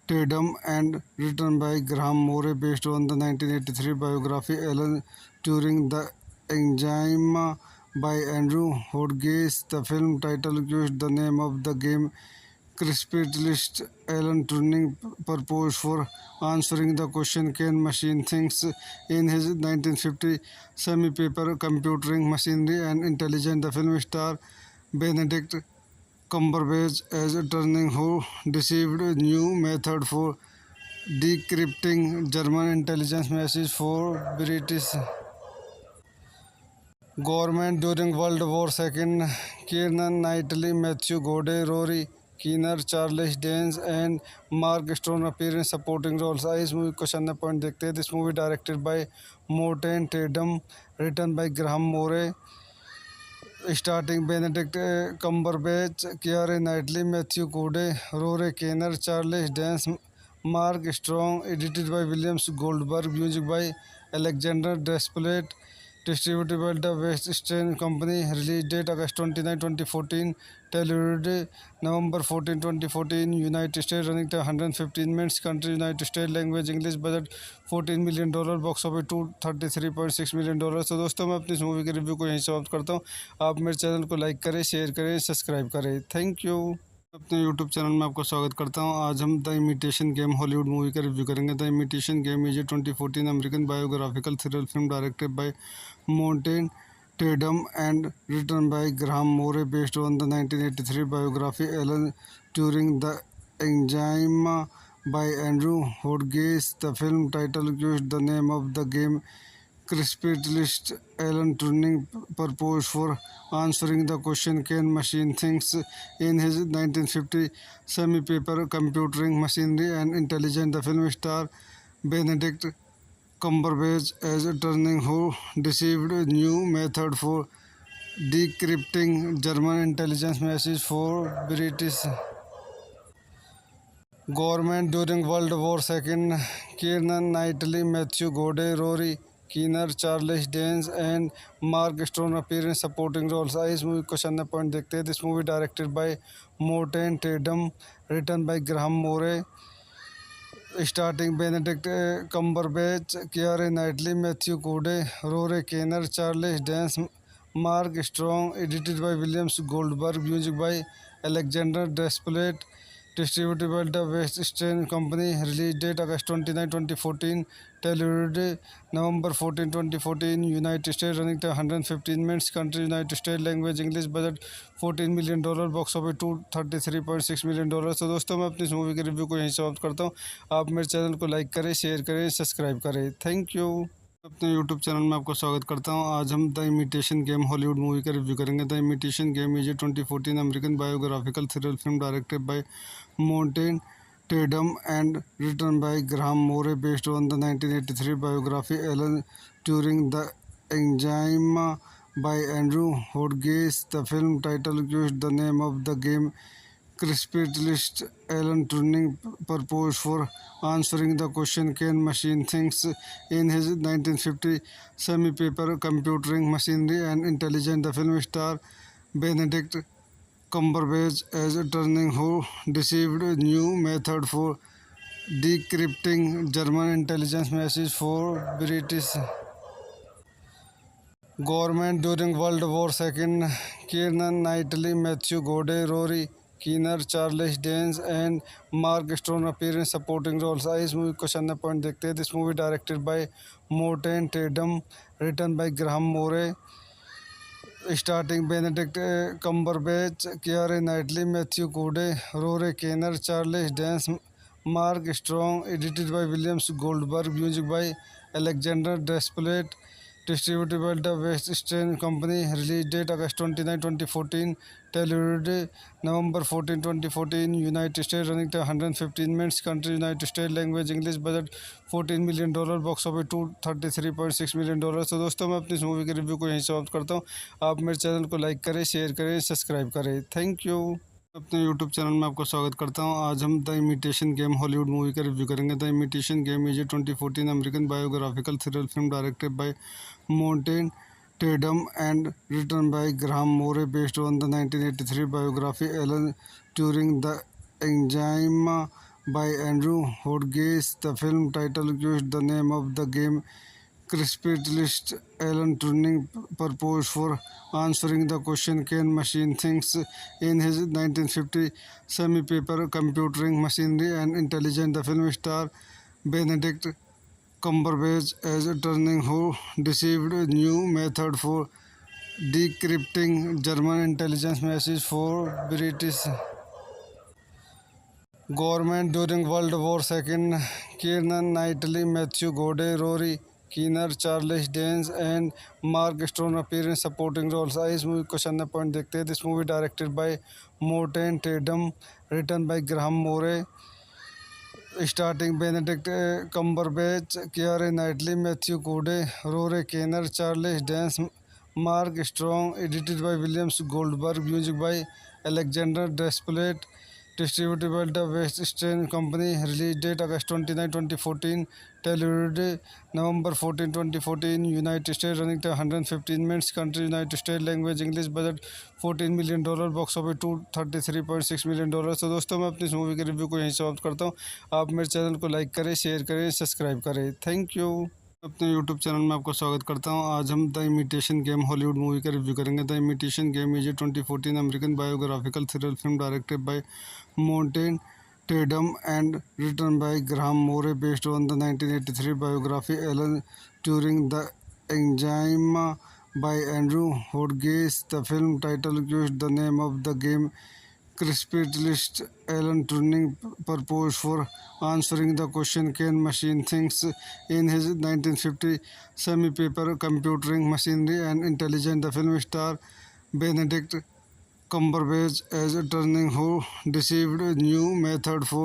Tyldum and written by Graham Moore based on the 1983 biography Alan Turing The Enigma by Andrew Hodges. The film title used the name of the game Crispitist Alan Turing proposed for answering the question can machine things in his 1950 semi-paper Computing Machinery and Intelligence. The film star Benedict Cumberbatch as Turing who received a new method for decrypting German intelligence messages for British government during World War II. Kieran Knightley, Matthew Goode, Rory Kinnear, Charles Dance and Mark Strong appear in supporting roles. इस movie को question point देखते हैं। This movie directed by Morten Tyldum, written by Graham Moore, starting Benedict Cumberbatch, Keira Knightley, Matthew Goode, Rory Kinnear, Charles Dance, Mark Strong, edited by Williams Goldberg, music by Alexandre Desplat, distributed by the West Eastern Company. Release date August 29, 2014. Delivery November 14, 2014. United States. Running time 115 minutes. Country United States. Language English. Budget $14 million. Box office $233.6 million. तो दोस्तों मैं अपनी इस movie के review को यहीं समाप्त करता हूँ। आप मेरे चैनल को लाइक करें, शेयर करें, सब्सक्राइब करें। Thank you. अपने यूट्यूब चैनल में आपका स्वागत करता हूं। आज हम the imitation game Hollywood movie का रिव्यू करेंगे। The imitation game is a 2014 American biographical thriller film directed by Morten Tyldum and written by Graham Moore based on the 1983 biography Alan Turing the Enigma by Andrew Hodges. The film title used the name of the game Crispitist Alan Turing proposed for answering the question can machine things in his 1950 semi-paper Computing Machinery and Intelligence. The film star Benedict Cumberbatch as Turing who received a new method for decrypting German intelligence messages for British government during World War II. Keira Knightley, Matthew Goode, Rory Kinnear, Charles Dance and Mark Strong appear in supporting roles. इस movie को question point देखते हैं। This movie directed by Morten Tyldum, written by Graham Moore, starting Benedict Cumberbatch, Keira Knightley, Matthew Goode, Rory Kinnear, Charles Dance, Mark Strong, edited by Williams Goldberg, music by Alexandre Desplat, distributed by the West Eastern Company. Release date August 29, 2014. Television November 14, 2014. United States. Running time 115 minutes. Country United States. Language English. Budget $14 million. Box office $233.6 million. तो दोस्तों मैं अपनी इस movie के review को यहीं समाप्त करता हूँ। आप मेरे चैनल को लाइक करें, शेयर करें, सब्सक्राइब करें। Thank you. अपने यूट्यूब चैनल में आपका स्वागत करता हूं। आज हम the imitation game Hollywood movie का रिव्यू करेंगे। The imitation game is a 2014 American biographical thriller film directed by Morten Tyldum and written by Graham Moore based on the 1983 biography Alan Turing the Enigma by Andrew Hodges. The film title used the name of the game Crispitist Alan Turing proposed for answering the question can machine things in his 1950 semi-paper Computing Machinery and Intelligence. The film star Benedict Cumberbatch as Turing who received a new method for decrypting German intelligence messages for British government during World War II. Keira Knightley, Matthew Goode, Rory Kinnear, Charles Dance and Mark Strong appear in supporting roles. इस movie को question point देखते हैं। This movie directed by Morten Tyldum, written by Graham Moore, starting Benedict Cumberbatch, Keira Knightley, Matthew Goode, Rory Kinnear, Charles Dance, Mark Strong, edited by Williams Goldberg, music by Alexandre Desplat, distributed by the West Eastern Company. Release date August 29, 2014. Television November 14, 2014. United States. Running time 115 minutes. Country United States. Language English. Budget $14 million. Box office $233.6 million. तो दोस्तों मैं अपनी इस movie के review को यहीं समाप्त करता हूँ। आप मेरे चैनल को लाइक करें, शेयर करें, सब्सक्राइब करें। Thank you. अपने यूट्यूब चैनल में आपका स्वागत करता हूं। आज हम the imitation game Hollywood movie का रिव्यू करेंगे। The imitation game is a 2014 American biographical thriller film directed by Morten Tyldum and written by Graham Moore based on the 1983 biography Alan Turing the Enigma by Andrew Hodges. The film title used the name of the game Crispitist Alan Turing proposed for answering the question can machine things in his 1950 semi-paper Computing Machinery and Intelligence. The film star Benedict Cumberbatch as Turing who received a new method for decrypting German intelligence messages for British government during World War II. Keira Knightley, Matthew Goode, Rory Kinnear, Charles Dance and Mark Strong appear in supporting roles. इस movie को question point देखते हैं। This movie directed by Morten Tyldum, written by Graham Moore, starting Benedict Cumberbatch, Keira Knightley, Matthew Goode, Rory Kinnear, Charles Dance, Mark Strong, edited by Williams Goldberg, music by Alexandre Desplat, distributed by the West Eastern Company. Release date August 29, 2014. Television November 14, 2014. United States. Running time 115 minutes. Country United States. Language English. Budget $14 million. Box office $233.6 million. तो दोस्तों मैं अपनी इस movie के review को यहीं समाप्त करता हूँ। आप मेरे चैनल को लाइक करें, शेयर करें, सब्सक्राइब करें। Thank you. अपने यूट्यूब चैनल में आपका स्वागत करता हूं। आज हम the imitation game Hollywood movie का रिव्यू करेंगे। The imitation game is a 2014 American biographical thriller film directed by Morten Tyldum and written by Graham Moore based on the 1983 biography Alan Turing the Enigma by Andrew Hodges. The film title gives the name of the game. Crispalist Alan Turing proposed for answering the question can machine things in his 1950 semi-paper Computing Machinery and Intelligence. The film star Benedict Cumberbatch as Turing who received a new method for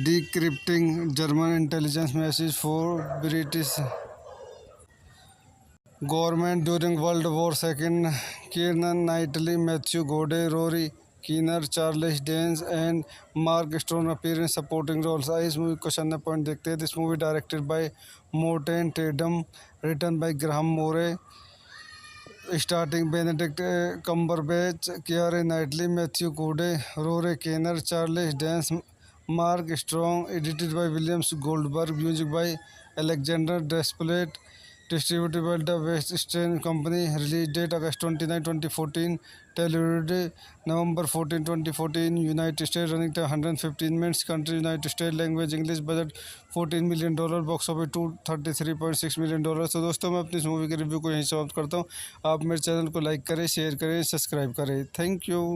decrypting German intelligence messages for British government during World War II. Keira Knightley, Matthew Goode, Rory Kinnear, Charles Dance and Mark Strong appear in supporting roles. इस movie को question point देखते हैं। This movie directed by Morten Tyldum, written by Graham Moore, starting Benedict Cumberbatch, Keira Knightley, Matthew Goode, Rory Kinnear, Charles Dance, Mark Strong, edited by Williams Goldberg, music by Alexandre Desplat, distributed by the West Eastern Company. Release date August 29, 2014. Television November 14, 2014. United States. Running time 115 minutes. Country United States. Language English. Budget $14 million. Box office $233.6 million. तो दोस्तों मैं अपनी इस movie के review को यहीं समाप्त करता हूँ। आप मेरे चैनल को लाइक करें, शेयर करें, सब्सक्राइब करें। Thank you.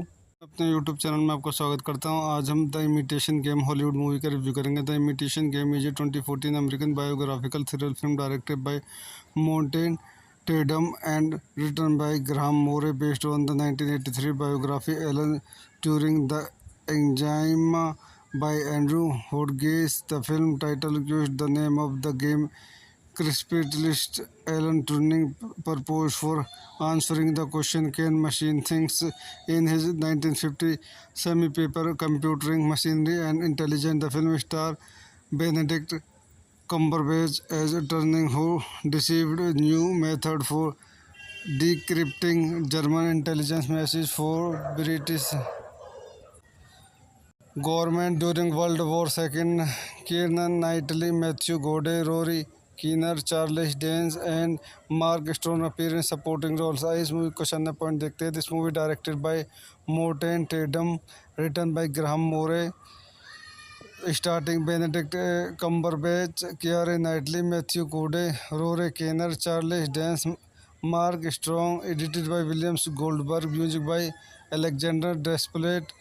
अपने यूट्यूब चैनल में आपका स्वागत करता हूं। आज हम the imitation game Hollywood movie का रिव्यू करेंगे। The imitation game is a 2014 American biographical thriller film directed by Morten Tyldum and written by Graham Moore based on the 1983 biography Alan Turing the Enigma by Andrew Hodges. The film title gives the name of the game. Crispalist Alan Turing proposed for answering the question can machine things in his 1950 semi-paper Computing Machinery and Intelligence. The film star Benedict Cumberbatch as Turing who received a new method for decrypting German intelligence messages for British government during World War II. Keira Knightley, Matthew Goode, Rory Kinnear, Charles Dance and Mark Strong appear in supporting roles. इस movie को question point देखते हैं। This movie directed by Morten Tyldum, written by Graham Moore, starting Benedict Cumberbatch, Keira Knightley, Matthew Goode, Rory Kinnear, Charles Dance, Mark Strong, edited by Williams Goldberg, music by Alexandre Desplat,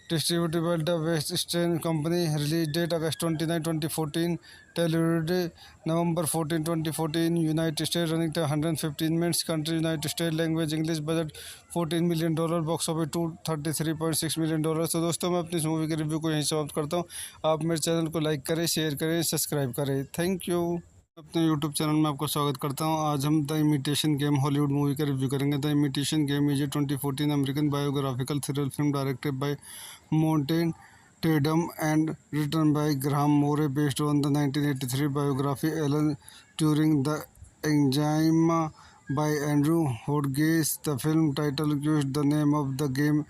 distributed by the West Eastern Company. Release date August 29, 2014. Television November 14, 2014. United States. Running time 115 minutes. Country United States. Language English. Budget $14 million. Box office $233.6 million. तो दोस्तों मैं अपनी इस movie के review को यहीं समाप्त करता हूँ। आप मेरे चैनल को लाइक करें, शेयर करें, सब्सक्राइब करें। Thank you. अपने यूट्यूब चैनल में आपका स्वागत करता हूं। आज हम the imitation game Hollywood movie का रिव्यू करेंगे। The imitation game is a 2014 American biographical thriller film directed by Morten Tyldum and written by Graham Moore based on the 1983 biography Alan Turing the Enigma by Andrew Hodges. The film title gives the name of the game.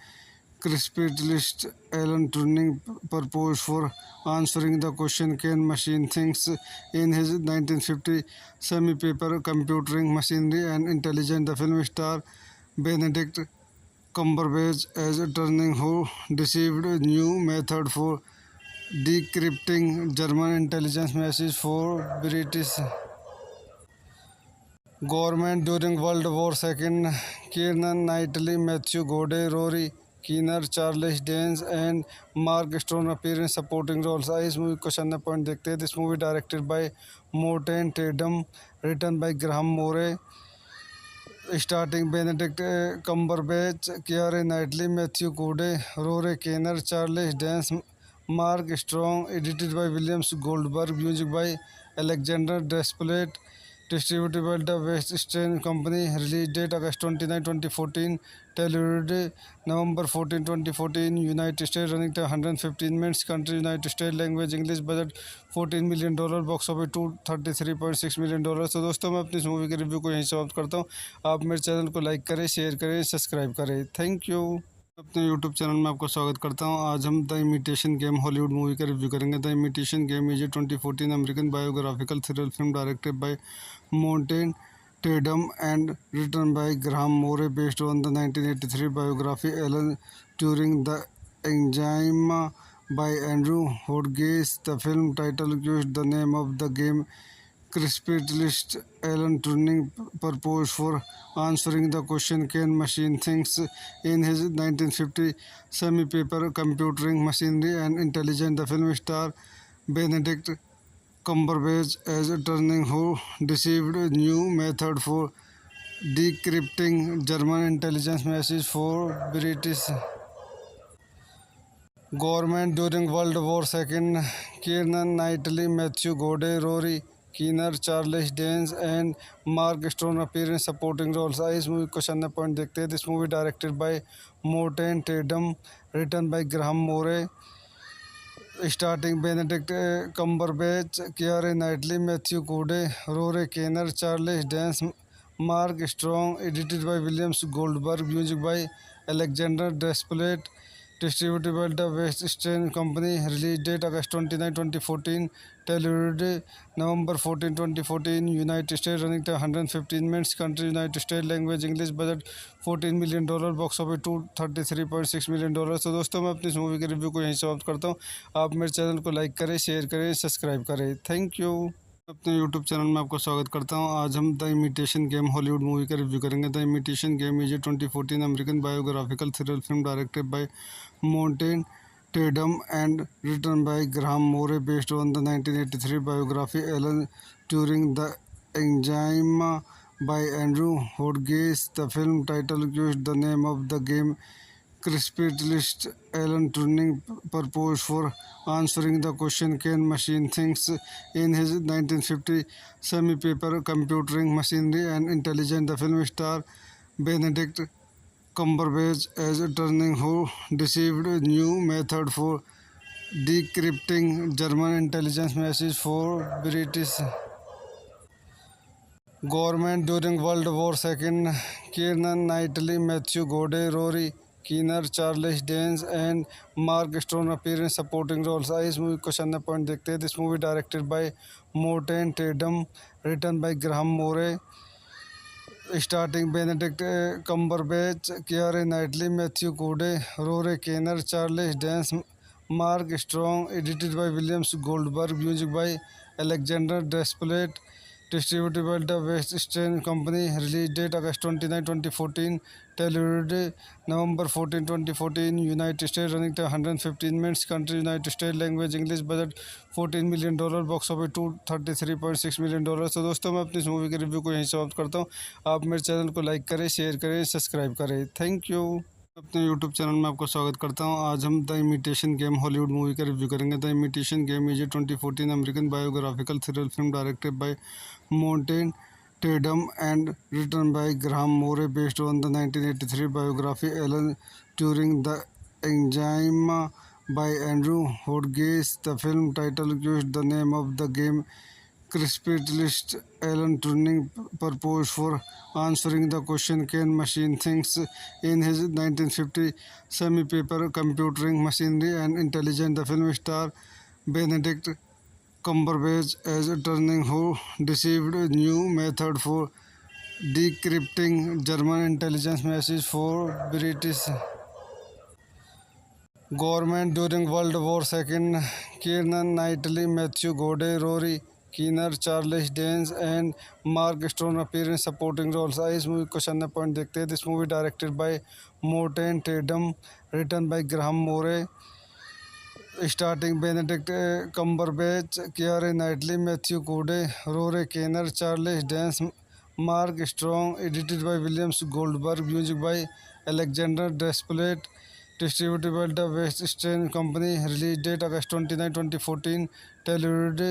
Crispalist Alan Turing proposed for answering the question can machine things in his 1950 semi-paper Computing Machinery and Intelligence. The film star Benedict Cumberbatch as Turing who received a new method for decrypting German intelligence messages for British government during World War II. Keira Knightley, Matthew Goode, Rory Kinnear, Charles Dance and Mark Strong appear in supporting roles. इस movie को question point देखते हैं। This movie directed by Morten Tyldum, written by Graham Moore, starting Benedict Cumberbatch, Keira Knightley, Matthew Goode, Rory Kinnear, Charles Dance, Mark Strong, edited by Williams Goldberg, music by Alexandre Desplat, distributed by the West Eastern Company. Release date August 29, 2014. Television November 14, 2014. United States. Running time 115 minutes. Country United States. Language English. Budget $14 million. Box office $233.6 million. तो दोस्तों मैं अपनी इस movie के review को यहीं समाप्त करता हूँ। आप मेरे चैनल को लाइक करें, शेयर करें, सब्सक्राइब करें। Thank you. अपने यूट्यूब चैनल में आपका स्वागत करता हूं। आज हम the imitation game Hollywood movie का रिव्यू करेंगे। The imitation game is a 2014 American biographical thriller film directed by Morten Tyldum and written by Graham Moore based on the 1983 biography Alan Turing the Enigma by Andrew Hodges. The film title used the name of the game Crispalist Alan Turing proposed for answering the question, can machine things, in his 1950 semi-paper Computing Machinery and Intelligence. The film star Benedict Cumberbatch as Turing, who deceived a new method for decrypting German intelligence messages for British government during World War II. Kieran Knightley, Matthew Gode, Rory Kinner, Charles Dance and Mark Strong appear in supporting roles. इस movie question number point देखते हैं। This movie directed by Morten Tyldum, written by Graham Moore, starting Benedict Cumberbatch, Keira Knightley, Matthew Goode, Rory Kinnear, Charles Dance, Mark Strong, edited by Williams Goldberg, music by Alexandre Desplat, distributed by the West Eastern Company. Release date August 29, 2014. Delivery November 14, 2014. United States. Running time 115 minutes. Country United States. Language English. Budget $14 million. Box office $233.6 million. तो दोस्तों मैं अपनी इस movie के review को यहीं समाप्त करता हूँ। आप मेरे चैनल को लाइक करें, शेयर करें, सब्सक्राइब करें। Thank you. अपने यूट्यूब चैनल में आपका स्वागत करता हूं। आज हम the imitation game Hollywood movie का रिव्यू करेंगे। The imitation game is a 2014 American biographical thriller film directed by Morten Tyldum and written by Graham Moore based on the 1983 biography Alan Turing the Enigma by Andrew Hodges. The film title used the name of the game Crispalist Alan Turing proposed for answering the question, can machine things, in his 1950 semi-paper Computing Machinery and Intelligence. The film star Benedict Cumberbatch as Turing, who deceived a new method for decrypting German intelligence messages for British government during World War II. Kieran Knightley, Matthew Gode, Rory Kinner, Charles Dance and Mark Strong appear in supporting roles. इस movie question number point देखते हैं। This movie directed by Morten Tyldum, written by Graham Moore, starting Benedict Cumberbatch, Keira Knightley, Matthew Goode, Rory Kinnear, Charles Dance, Mark Strong, edited by Williams Goldberg, music by Alexandre Desplat, distributed by the West Eastern Company. Release date August 29, 2014. Delivery November 14, 2014. United States. Running time 115 minutes. Country United States. Language English. Budget $14 million. Box office $233.6 million. तो दोस्तों मैं अपनी इस movie के review को यहीं समाप्त करता हूँ। आप मेरे चैनल को लाइक करें, शेयर करें, सब्सक्राइब करें। Thank you. अपने यूट्यूब चैनल में आपका स्वागत करता हूं। आज हम the imitation game Hollywood movie का रिव्यू करेंगे। The imitation game is a 2014 American biographical thriller film directed by Morten Tyldum and written by Graham Moore based on the 1983 biography Alan Turing the Enigma by Andrew Hodges. The film title used the name of the game Crispalist Alan Turing proposed for answering the question, can machine things, in his 1950 semi-paper Computing Machinery and Intelligence. The film star Benedict Cumberbatch as Turing, who deceived a new method for decrypting German intelligence messages for British government during World War II. Kieran Knightley, Matthew Gode, Rory Kinner, Charles Dance and Mark Strong appear in supporting roles. इस movie question number point देखते हैं। This movie directed by Morten Tyldum, written by Graham Moore, starting Benedict Cumberbatch, Keira Knightley, Matthew Goode, Rory Kinnear, Charles Dance, Mark Strong, edited by Williams Goldberg, music by Alexandre Desplat, distributed by the West Eastern Company. Release date August 29, 2014. Delivery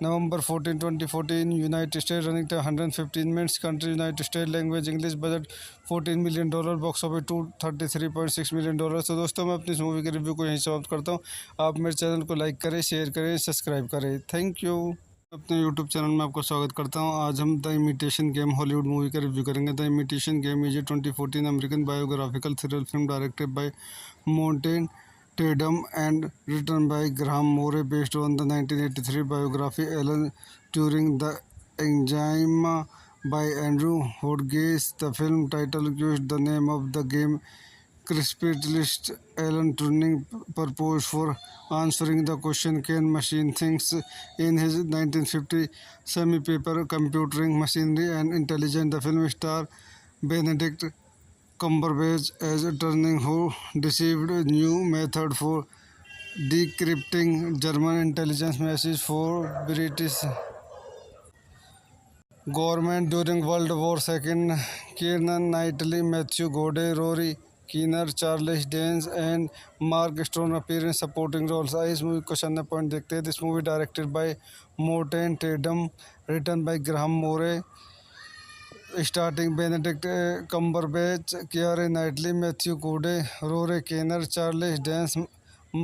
November 14, 2014. United States. Running time 115 minutes. Country United States. Language English. Budget $14 million. Box office $233.6 million. तो दोस्तों मैं अपनी इस movie के review को यहीं समाप्त करता हूँ। आप मेरे चैनल को लाइक करें, शेयर करें, सब्सक्राइब करें। Thank you. अपने यूट्यूब चैनल में आपका स्वागत करता हूं। आज हम the imitation game Hollywood movie का रिव्यू करेंगे। The imitation game is a 2014 American biographical thriller film directed by Morten Tyldum and written by Graham Moore based on the 1983 biography Alan Turing The Enigma by Andrew Hodges. The film title used the name of the game Crispitist Alan Turing proposed for answering the question can machine things in his 1950 semi-paper Computing Machinery and Intelligence. The film star Benedict Cumberbatch as Turing who received a new method for decrypting German intelligence messages for British government during World War II. Kieran Knightley, Matthew Goode, Rory Kinnear, Charles Dance and Mark Strong appear in supporting roles. इस movie को question point देखते हैं। This movie directed by Morten Tyldum, written by Graham Moore, starting Benedict Cumberbatch, Keira Knightley, Matthew Goode, Rory Kinnear, Charles Dance,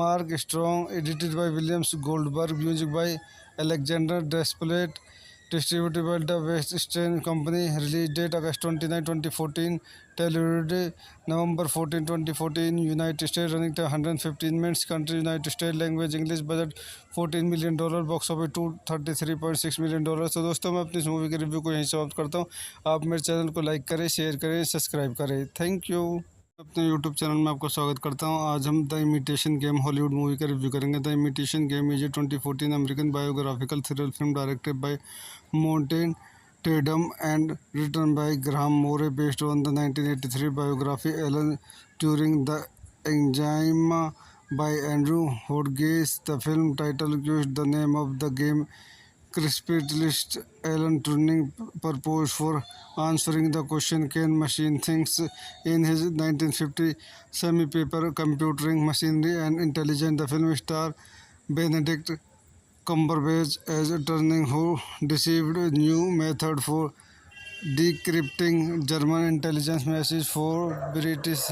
Mark Strong, edited by Williams Goldberg, music by Alexandre Desplat, distributed by the West Eastern Company. Release date August 29, 2014. Television November 14, 2014. United States. Running time 115 minutes. Country United States. Language English. Budget $14 million. Box office $233.6 million. तो दोस्तों मैं अपनी इस movie के review को यहीं समाप्त करता हूँ। आप मेरे चैनल को लाइक करें, शेयर करें, सब्सक्राइब करें। Thank you. अपने यूट्यूब चैनल में आपका स्वागत करता हूं। आज हम the imitation game Hollywood movie का रिव्यू करेंगे। The imitation game is a 2014 American biographical thriller film directed by Morten Tyldum and written by Graham Moore based on the 1983 biography Alan Turing The Enigma by Andrew Hodges. The film title used the name of the game Crispitist Alan Turing proposed for answering the question can machine things in his 1950 semi-paper Computing Machinery and Intelligence. The film star Benedict Cumberbatch as Turing who received a new method for decrypting German intelligence messages for British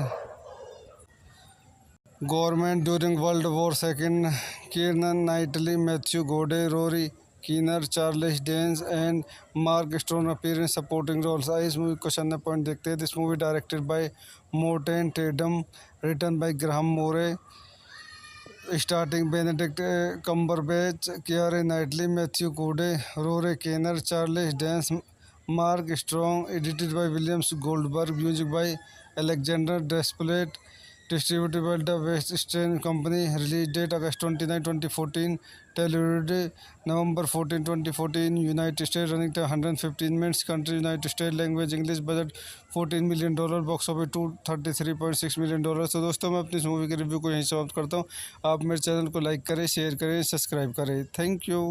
government during World War II. Kieran Knightley, Matthew Goode, Rory Kinnear, Charles Dance and Mark Strong appear in supporting roles. इस movie को question point देखते हैं। This movie directed by Morten Tyldum, written by Graham Moore, starting Benedict Cumberbatch, Keira Knightley, Matthew Goode, Rory Kinnear, Charles Dance, Mark Strong, edited by Williams Goldberg, music by Alexandre Desplat, distributed by the West Eastern Company. Release date August 29, 2014. Television November 14, 2014. United States. Running time 115 minutes. Country United States. Language English. Budget $14 million. Box office $233.6 million. तो दोस्तों मैं अपनी इस movie के review को यहीं समाप्त करता हूँ। आप मेरे चैनल को लाइक करें, शेयर करें, सब्सक्राइब करें। Thank you.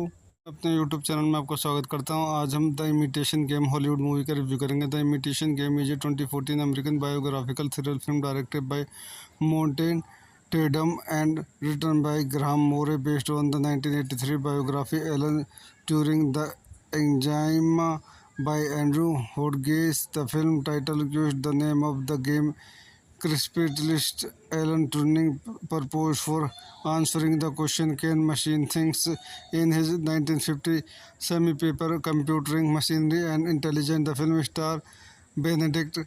अपने यूट्यूब चैनल में आपका स्वागत करता हूं। आज हम the imitation game Hollywood movie का रिव्यू करेंगे। The imitation game is a 2014 American biographical thriller film directed by Morten Tyldum and written by Graham Moore based on the 1983 biography Alan Turing The Enigma by Andrew Hodges. The film title used the name of the game Crispitist Alan Turing proposed for answering the question can machine things in his 1950 semi-paper Computing Machinery and Intelligence. The film star Benedict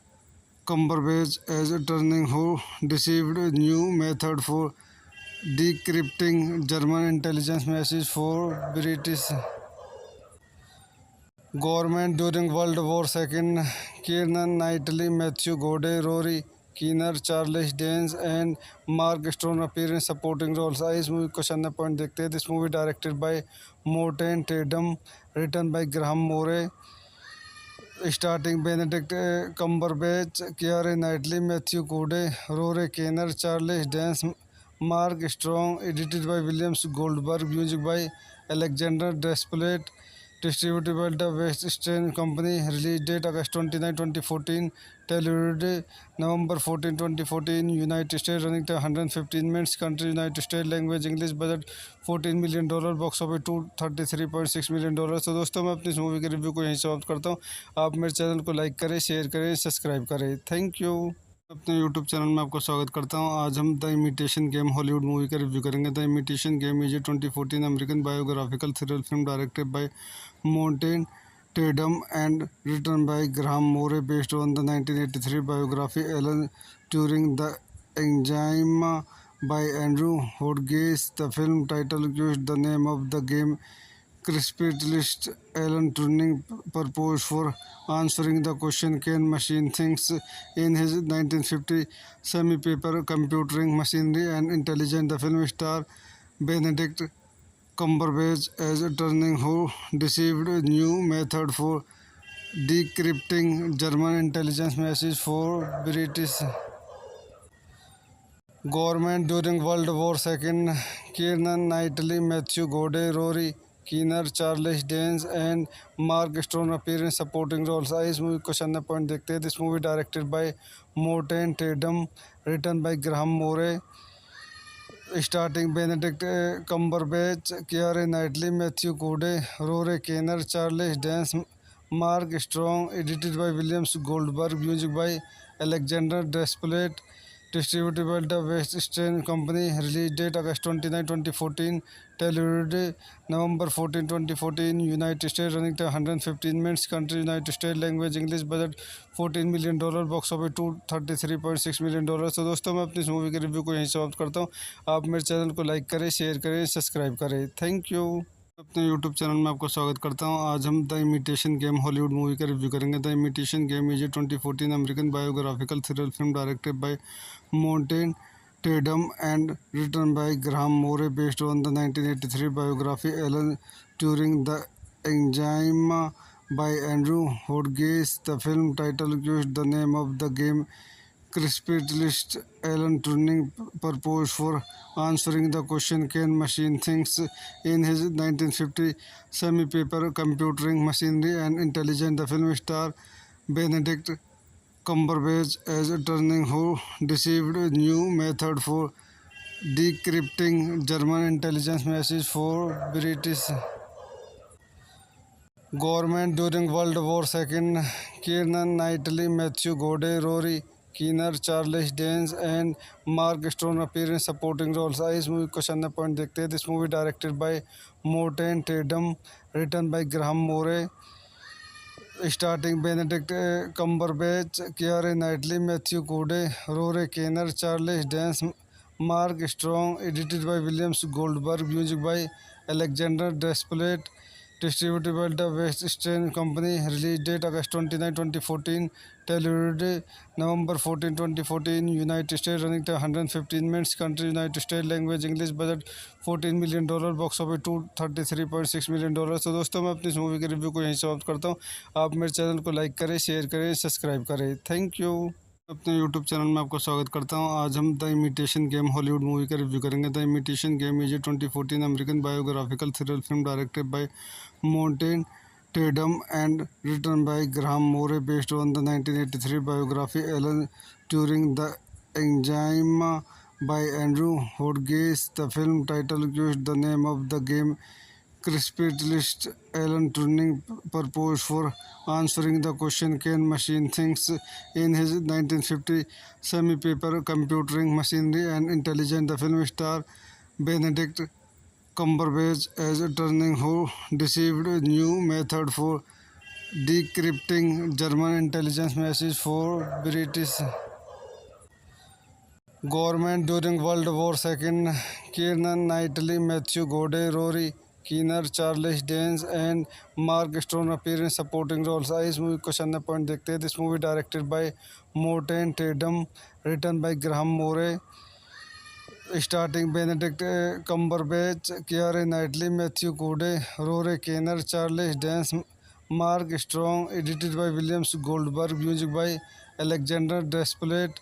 Cumberbatch as Turing who received a new method for decrypting German intelligence messages for British government during World War II. Kieran Knightley, Matthew Goode, Rory Kinnear, Charles Dance and Mark Strong appear in supporting roles. इस movie को question point देखते हैं। This movie directed by Morten Tyldum, written by Graham Moore, starting Benedict Cumberbatch, Keira Knightley, Matthew Goode, Rory Kinnear, Charles Dance, Mark Strong, edited by Williams Goldberg, music by Alexandre Desplat, distributed by the West Eastern Company. Release date August 29, 2014. Television November 14, 2014. United States. Running time 115 minutes. Country United States. Language English. Budget $14 million. Box office $233.6 million. तो दोस्तों मैं अपनी इस movie के review को यहीं समाप्त करता हूँ। आप मेरे चैनल को लाइक करें, शेयर करें, सब्सक्राइब करें। Thank you. अपने यूट्यूब चैनल में आपका स्वागत करता हूं। आज हम the imitation game Hollywood movie का रिव्यू करेंगे। The imitation game is a 2014 American biographical thriller film directed by Morten Tyldum and written by Graham Moore based on the 1983 biography Alan Turing the Enigma by Andrew Hodges. The film title used the name of the game Crispitist Alan Turing proposed for answering the question, can machine things, in his 1950 semi-paper Computing Machinery and Intelligence. The film star Benedict Cumberbatch as Turing, who deceived a new method for decrypting German intelligence messages for British government during World War II. Keira Knightley, Matthew Goode, Rory Kinnear, Charles Dance and Mark Strong appear in supporting roles. आइए इस movie question number point देखते हैं। This movie directed by Morten Tyldum, written by Graham Moore, starting Benedict Cumberbatch, Keira Knightley, Matthew Goode, Rory Kinnear, Charles Dance, Mark Strong, edited by Williams Goldberg, music by Alexandre Desplat, distributed by the West Eastern Company. Release date August 29, 2014. Television November 14, 2014. United States. Running time 115 minutes. Country United States. Language English. Budget $14 million. Box office $233.6 million. तो दोस्तों मैं अपनी इस movie के review को यहीं समाप्त करता हूँ। आप मेरे चैनल को लाइक करें, शेयर करें, सब्सक्राइब करें। Thank you. अपने यूट्यूब चैनल में आपका स्वागत करता हूं। आज हम the imitation game Hollywood movie का रिव्यू करेंगे। The imitation game is a 2014 American biographical thriller film directed by Morten Tyldum and written by Graham Moore based on the 1983 biography Alan Turing the Enigma by Andrew Hodges. The film title used the name of the game Crispitist Alan Turing proposed for answering the question, can machine things, in his 1950 semi-paper Computing Machinery and Intelligence. The film star Benedict Cumberbatch as Turing, who deceived a new method for decrypting German intelligence messages for British government during World War II. Keira Knightley, Matthew Goode, Rory Kinnear, Charles Dance and Mark Strong appear in supporting roles. आइए इस movie question number point देखते हैं। This movie directed by Morten Tyldum, written by Graham Moore, starting Benedict Cumberbatch, Keira Knightley, Matthew Goode, Rory Kinnear, Charles Dance, Mark Strong, edited by Williams Goldberg, music by Alexandre Desplat, distributed by the West Eastern Company. Release date August 29, 2014. Television November 14, 2014. United States. Running time 115 minutes. Country United States. Language English. Budget $14 million. Box office $233.6 million. तो दोस्तों मैं अपनी इस movie के review को यहीं समाप्त करता हूँ। आप मेरे चैनल को लाइक करें, शेयर करें, सब्सक्राइब करें। Thank you. अपने यूट्यूब चैनल में आपका स्वागत करता हूं। आज हम the imitation game Hollywood movie का रिव्यू करेंगे। The imitation game is a 2014 American biographical thriller film directed by Morten Tyldum and written by Graham Moore based on the 1983 biography Alan Turing the Enigma by Andrew Hodges. The film title used the name of the game Crispitist Alan Turing proposed for answering the question, can machine things, in his 1950 semi-paper Computing Machinery and Intelligence. The film star Benedict Cumberbatch as Turing, who deceived a new method for decrypting German intelligence messages for British government during World War II. Keira Knightley, Matthew Goode, Rory Kinnear, Charles Dance and Mark Strong appear in supporting roles. आइए इस movie question number point देखते हैं। This movie directed by Morten Tyldum, written by Graham Moore, starting Benedict Cumberbatch, Keira Knightley, Matthew Goode, Rory Kinnear, Charles Dance, Mark Strong, edited by Williams Goldberg, music by Alexandre Desplat,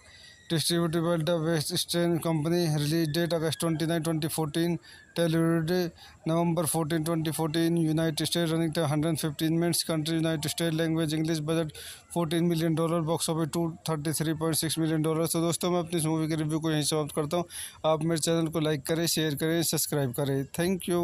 distributed by the West Eastern Company. Release date August 29, 2014. Television November 14, 2014. United States. Running time 115 minutes. Country United States. Language English. Budget $14 million. Box office $233.6 million. तो दोस्तों मैं अपनी इस movie के review को यहीं समाप्त करता हूँ। आप मेरे चैनल को लाइक करें, शेयर करें, सब्सक्राइब करें। Thank you.